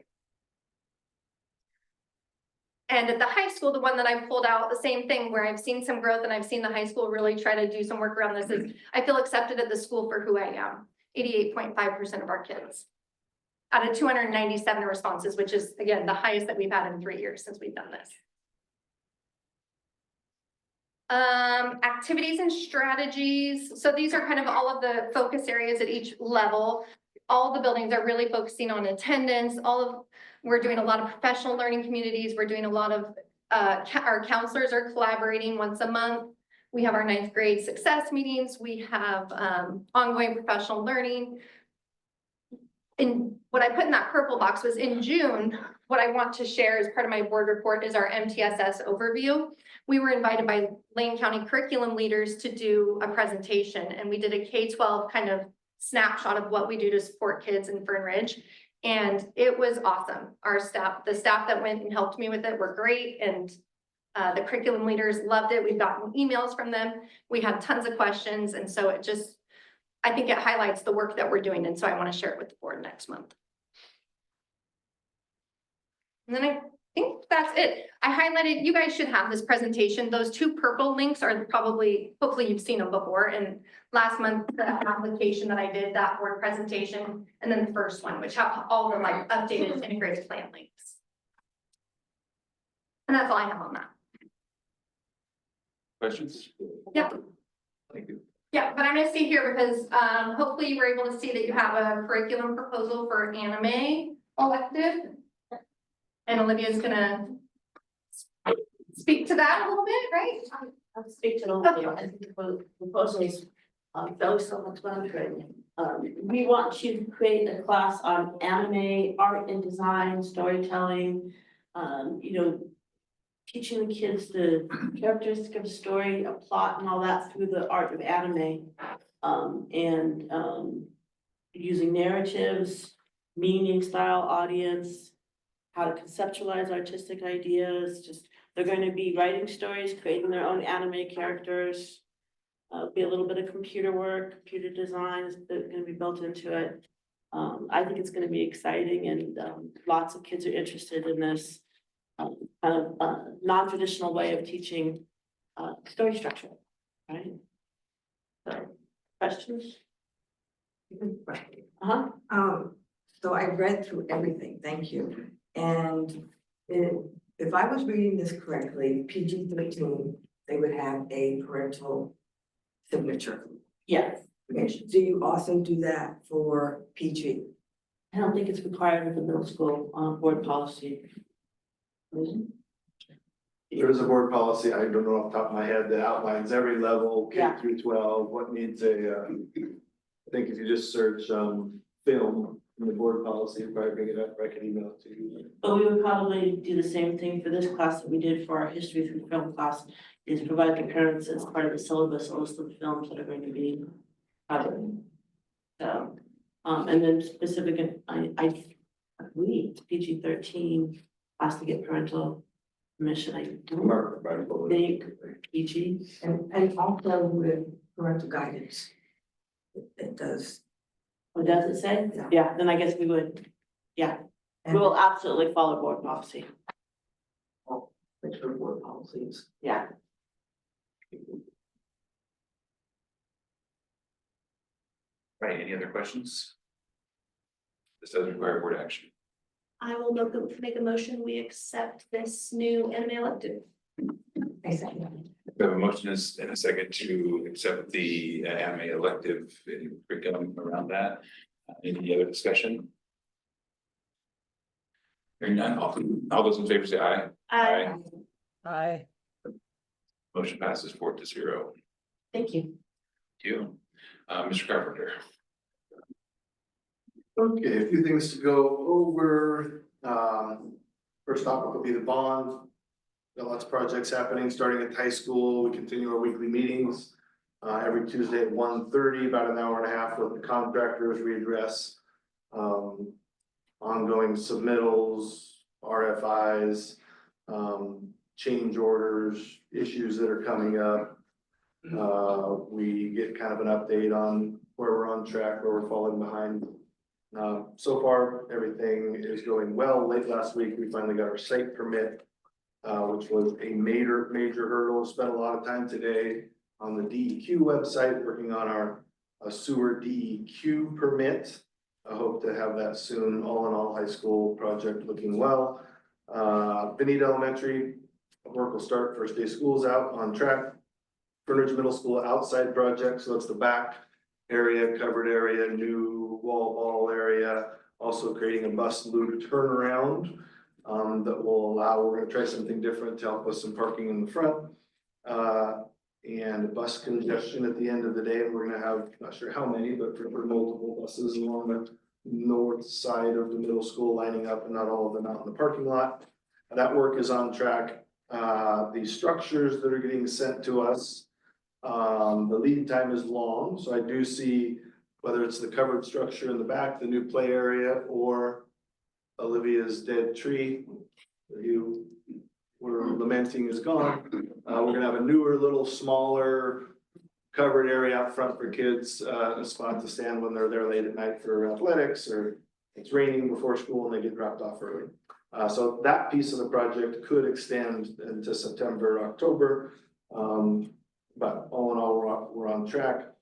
And at the high school, the one that I pulled out, the same thing, where I've seen some growth and I've seen the high school really try to do some work around this, is I feel accepted at the school for who I am. 88.5% of our kids out of 297 responses, which is, again, the highest that we've had in 3 years since we've done this. Activities and strategies. So these are kind of all of the focus areas at each level. All the buildings are really focusing on attendance. We're doing a lot of professional learning communities. We're doing a lot of, our counselors are collaborating once a month. We have our 9th grade success meetings. We have ongoing professional learning. And what I put in that purple box was, in June, what I want to share as part of my board report is our MTSS overview. We were invited by Lane County curriculum leaders to do a presentation, and we did a K-12 kind of snapshot of what we do to support kids in Fern Ridge. And it was awesome. The staff that went and helped me with it were great. And the curriculum leaders loved it. We've gotten emails from them. We had tons of questions. And so I think it highlights the work that we're doing. And so I want to share it with the board next month. And then I think that's it. I highlighted, you guys should have this presentation. Those 2 purple links are hopefully you've seen them before. And last month, the application that I did, that board presentation, and then the first one, which have all the like updated integrated plan links. And that's all I have on that. Questions? Yeah. Thank you. Yeah, but I'm gonna stay here because hopefully you were able to see that you have a curriculum proposal for anime elective. And Olivia's gonna speak to that a little bit, right? I'll speak to it a little bit. I think the proposal is fairly self-explanatory. We want you to create a class on anime, art and design, storytelling, teaching the kids the characteristic of a story, a plot and all that through the art of anime. Using narratives, meaning, style, audience, how to conceptualize artistic ideas. They're going to be writing stories, creating their own anime characters. Be a little bit of computer work, computer design is going to be built into it. I think it's going to be exciting, and lots of kids are interested in this kind of non-traditional way of teaching story structure, right? So, questions? So I read through everything, thank you. And if I was reading this correctly, PG-13, they would have a parental signature. Yes. Okay. Do you also do that for PG? I don't think it's required with the middle school board policy. There is a board policy, I don't know off the top of my head, that outlines every level, K Yeah. through 12, what needs I think if you just search film in the board policy, you probably bring it up, I can email it to you. But we would probably do the same thing for this class that we did for our history through film class, is provide the parents as part of the syllabus a list of the films that are going to be covered. So, and then specific, I believe PG-13 has to get parental permission. I don't think PG. And also with parental guidance. It does. What does it say? Yeah, then I guess we would, yeah, we will absolutely follow board policy. Make sure board policies. Yeah. Right, any other questions? This does require board action. I will make a motion, we accept this new anime elective. We have a motion and a second to accept the anime elective curriculum around that. Any other discussion? Hearing none, all those in favor say aye. Aye. Aye. Motion passes 4-0. Thank you. Thank you. Mr. Carpenter. Okay, a few things to go over. First topic will be the bond. Got lots of projects happening, starting at the high school. We continue our weekly meetings. Every Tuesday at 1:30, about an hour and a half with the contractors. We address ongoing submittals, RFIs, change orders, issues that are coming up. We get kind of an update on where we're on track, where we're falling behind. So far, everything is going well. Late last week, we finally got our site permit, which was a major hurdle. Spent a lot of time today on the DEQ website, working on our sewer DEQ permit. I hope to have that soon. All in all, high school project looking well. Benita Elementary, work will start first day school's out on track. Fernridge Middle School outside project, so it's the back area, covered area, new wall ball area. Also creating a bus loop turnaround that will allow, we're gonna try something different to help with some parking in the front. And bus congestion at the end of the day, and we're gonna have, not sure how many, but for multiple buses along the north side of the middle school lining up, and not all of them out in the parking lot. That work is on track. The structures that are getting sent to us, the lead time is long, so I do see whether it's the covered structure in the back, the new play area, or Olivia's dead tree that you were lamenting is gone. We're gonna have a newer, little smaller covered area out front for kids, a spot to stand when they're there late at night for athletics, or it's raining before school and they get dropped off early. So that piece of the project could extend into September, October. But all in all, we're on track.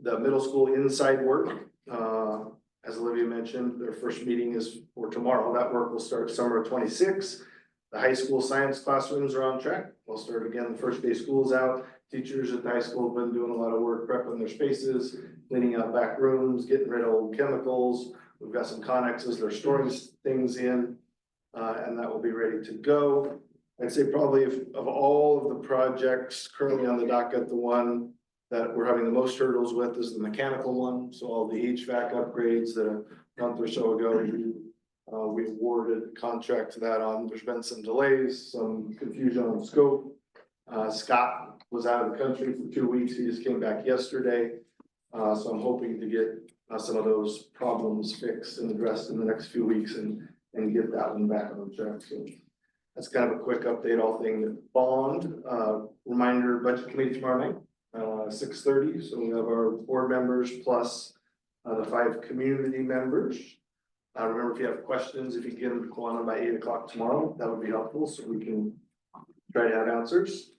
The middle school inside work, as Olivia mentioned, their first meeting is for tomorrow. That work will start summer of 26. The high school science classrooms are on track. We'll start again, the first day school's out. Teachers at the high school have been doing a lot of work prepping their spaces, cleaning out back rooms, getting rid of old chemicals. We've got some connexes they're storing things in, and that will be ready to go. I'd say probably of all of the projects currently on the docket, the one that we're having the most hurdles with is the mechanical one. So all the HVAC upgrades that a month or so ago, we awarded a contract to that on. There's been some delays, some confusion on scope. Scott was out of the country for 2 weeks. He just came back yesterday. So I'm hoping to get some of those problems fixed and addressed in the next few weeks and get that one back on track. So that's kind of a quick update, all thing bond. Reminder, budget committee tomorrow night, 6:30. So we have our board members plus the 5 community members. Remember, if you have questions, if you get them to Kiwanis by 8 o'clock tomorrow, that would be helpful so we can try to have answers.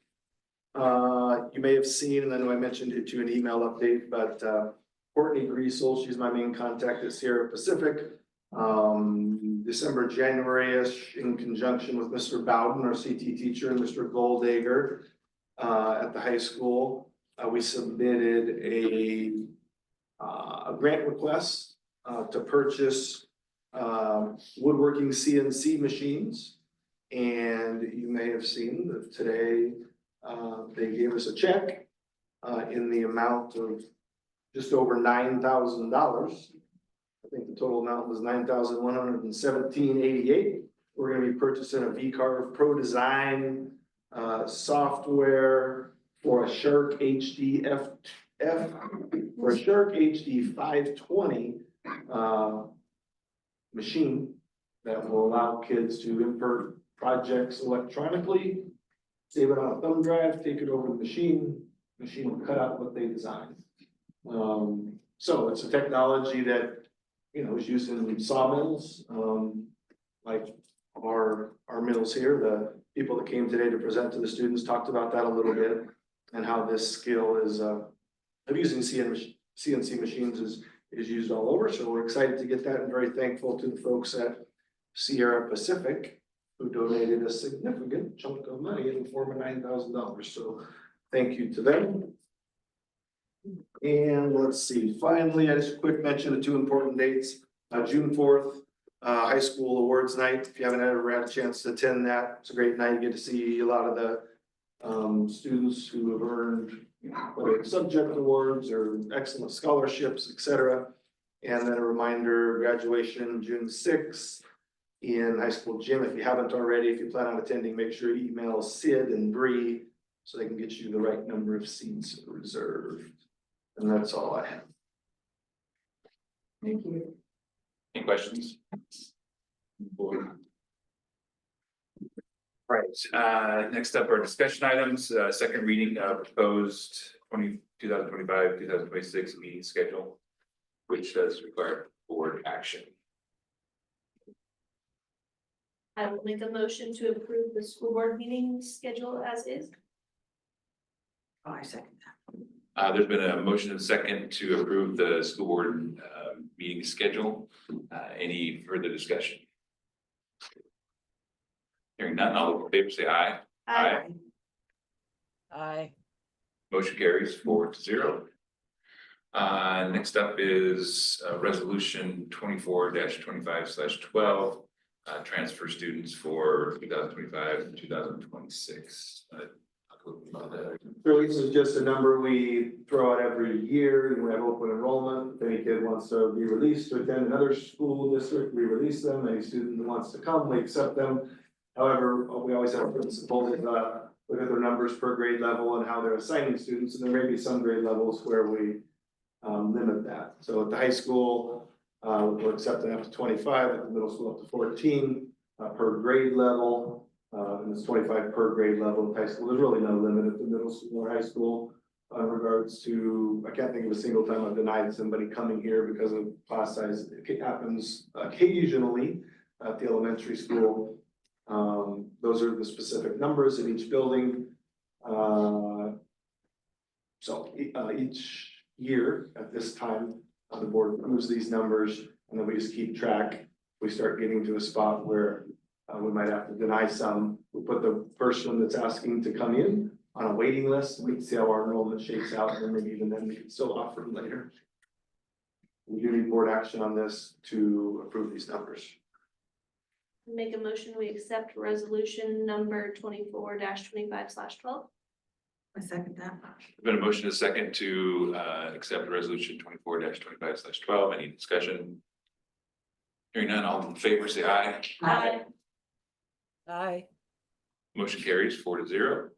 You may have seen, and I know I mentioned it to an email update, but Courtney Griesel, she's my main contact at Sierra Pacific. December, January-ish, in conjunction with Mr. Bowden, our CT teacher, and Mr. Goldegger at the high school, we submitted a grant request to purchase woodworking CNC machines. And you may have seen that today they gave us a check in the amount of just over $9,000. I think the total amount was $9,117.88. We're gonna be purchasing a VCarve Pro Design software for a Shark HD for a Shark HD 520 machine that will allow kids to import projects electronically, save it on a thumb drive, take it over to the machine will cut out what they designed. So it's a technology that, you know, is used in sawmills, like our mills here. The people that came today to present to the students talked about that a little bit, and how this skill is of using CNC machines is used all over. So we're excited to get that, and very thankful to the folks at Sierra Pacific who donated a significant chunk of money in the form of $9,000. So thank you to them. And let's see, finally, I just quick mention of 2 important dates. June 4th, high school awards night. If you haven't ever had a chance to attend that, it's a great night. You get to see a lot of the students who have earned, whether it's subject awards or excellent scholarships, et cetera. And then a reminder, graduation June 6th in high school gym. If you haven't already, if you plan on attending, make sure you email Sid and Bree so they can get you the right number of seats reserved. And that's all I have. Thank you. Any questions? Board. Right, next up are discussion items, second reading of proposed 2025-2026 meeting schedule, which does require board action. I will make a motion to approve the school board meeting schedule as is. Oh, I second that. There's been a motion and second to approve the school board meeting schedule. Any further discussion? Hearing none, all those in favor say aye. Aye. Aye. Motion carries 4-0. Next up is resolution 24-25/12, transfer students for 2025-2026. Really, this is just a number we throw out every year. We have open enrollment. If any kid wants to be released to attend another school district, we release them. Any student that wants to come, we accept them. However, we always have principals look at their numbers per grade level and how they're assigning students, and there may be some grade levels where we limit that. So at the high school, we're accepting up to 25, at the middle school up to 14 per grade level. And it's 25 per grade level in high school. There's really no limit at the middle school or high school in regards to, I can't think of a single time I've denied somebody coming here because of class size. It happens occasionally at the elementary school. Those are the specific numbers in each building. So each year at this time, the board approves these numbers, and then we just keep track. We start getting to a spot where we might have to deny some. We put the person that's asking to come in on a waiting list. We can see how our enrollment shakes out, and maybe even then we can still offer them later. We do need board action on this to approve these numbers. Make a motion, we accept resolution number 24-25/12. I second that. There's been a motion and a second to accept resolution 24-25/12. Any discussion? Hearing none, all in favor say aye. Aye. Aye. Motion carries 4-0.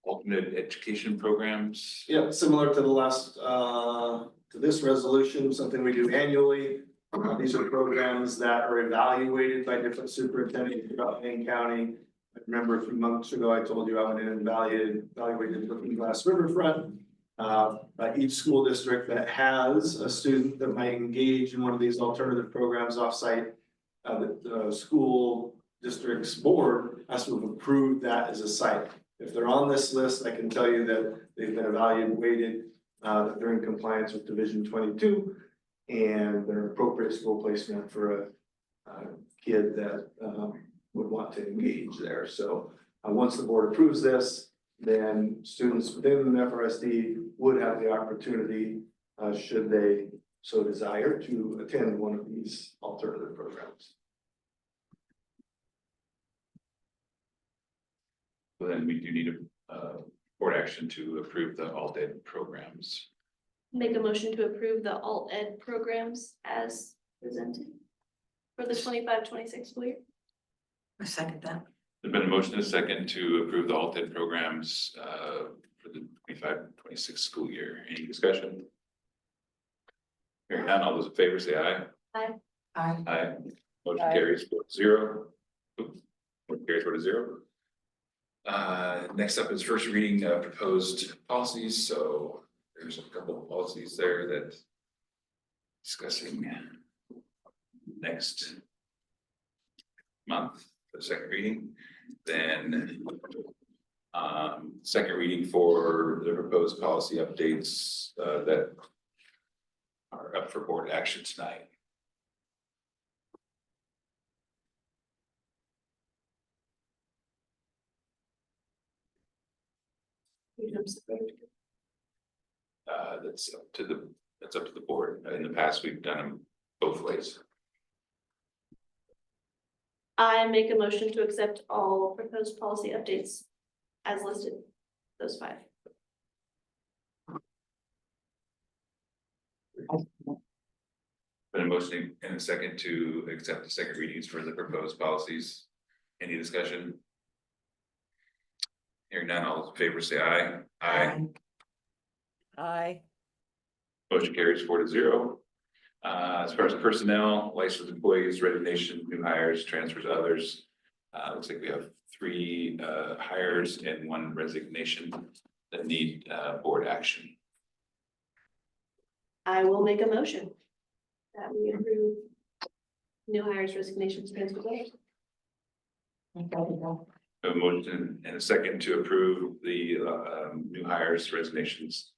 Alternate education programs. Yeah, similar to the last, to this resolution, something we do annually. These are programs that are evaluated by different superintendents throughout Maine County. I remember a few months ago, I told you I went in and evaluated Looking Glass Riverfront. Each school district that has a student that might engage in one of these alternative programs offsite, the school district's board has to have approved that as a site. If they're on this list, I can tell you that they've been evaluated, that they're in compliance with Division 22, and they're appropriate school placement for a kid that would want to engage there. So once the board approves this, then students within the FRSD would have the opportunity, should they so desire, to attend one of these alternative programs. So then we do need a board action to approve the alt ed programs. Make a motion to approve the alt ed programs as presented for the 25-26 school year. I second that. There's been a motion and a second to approve the alt ed programs for the 25-26 school year. Any discussion? Hearing none, all those in favor say aye. Aye. Aye. Aye. Motion Aye. carries 4-0. Motion carries 4-0. Next up is first reading of proposed policies. So there's a couple of policies there that discussing next month, the second reading. Then second reading for the proposed policy updates that are up for board action tonight. That's up to the board. In the past, we've done them both ways. I make a motion to accept all proposed policy updates as listed, those 5. Been a motion and a second to accept the second readings for the proposed policies. Any discussion? Hearing none, all those in favor say aye. Aye. Aye. Motion carries 4-0. As far as personnel, licensed employees, resignation, new hires, transfers, others. Looks like we have 3 hires and 1 resignation that need board action. I will make a motion that we approve new hires, resignations, transfers. A motion and a second to approve the new hires, resignations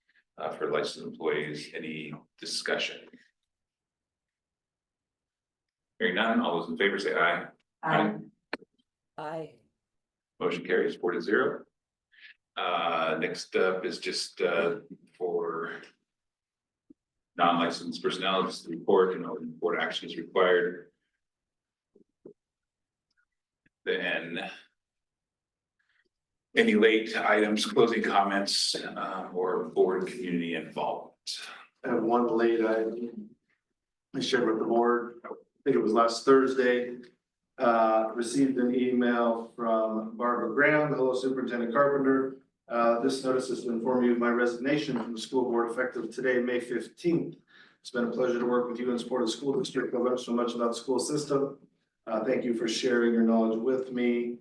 for licensed employees. Any discussion? Hearing none, all those in favor say aye. Aye. Aye. Motion carries 4-0. Next up is just for non-licensed personnel, just the report, board action is required. Then any late items, closing comments, or board community involvement. I have one late item. I shared with the board, I think it was last Thursday. Received an email from Barbara Graham, hello Superintendent Carpenter. This notice is to inform you of my resignation from the school board effective today, May 15th. It's been a pleasure to work with you and support the school district. I've learned so much about the school system. Thank you for sharing your knowledge with me.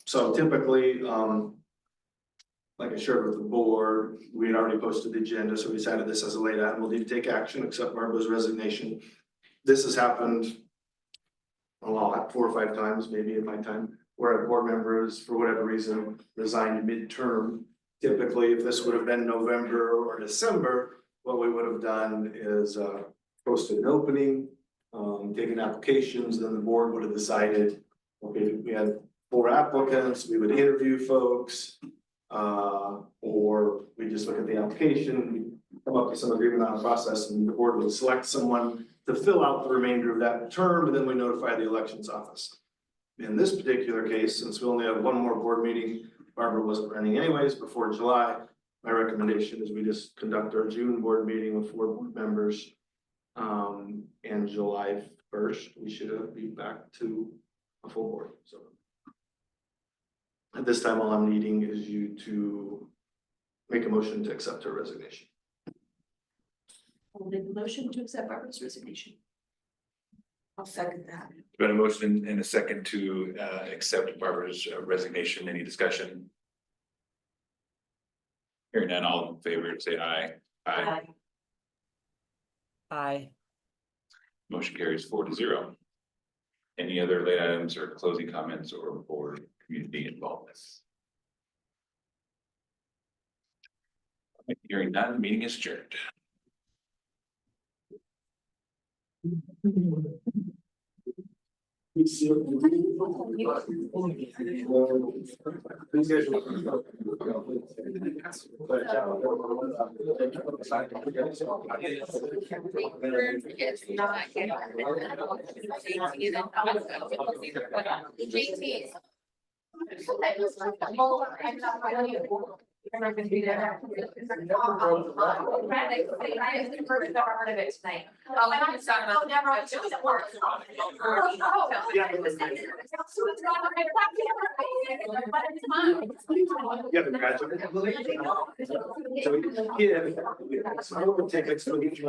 So typically, like I shared with the board, we had already posted the agenda, so we decided this as a late item. We'll need to take action, accept Barbara's resignation. This has happened a lot, 4 or 5 times, maybe in my time, where a board members, for whatever reason, resigned midterm. Typically, if this would have been November or December, what we would have done is posted an opening, taken applications, then the board would have decided, okay, we had 4 applicants, we would interview folks, or we just look at the application, come up with some agreement on the process, and the board would select someone to fill out the remainder of that term, and then we notify the elections office. In this particular case, since we only have 1 more board meeting, Barbara wasn't running anyways before July. My recommendation is we just conduct our June board meeting with 4 board members. And July 1st, we should be back to a full board, so. At this time, all I'm needing is you to make a motion to accept her resignation. I'll make a motion to accept Barbara's resignation. I'll second that. Been a motion and a second to accept Barbara's resignation. Any discussion? Hearing none, all in favor, say aye. Aye. Aye. Motion carries 4-0. Any other late items or closing comments or board community involvement? Hearing none, the meeting is adjourned. I'm not gonna be there. Yeah, I will take explanation.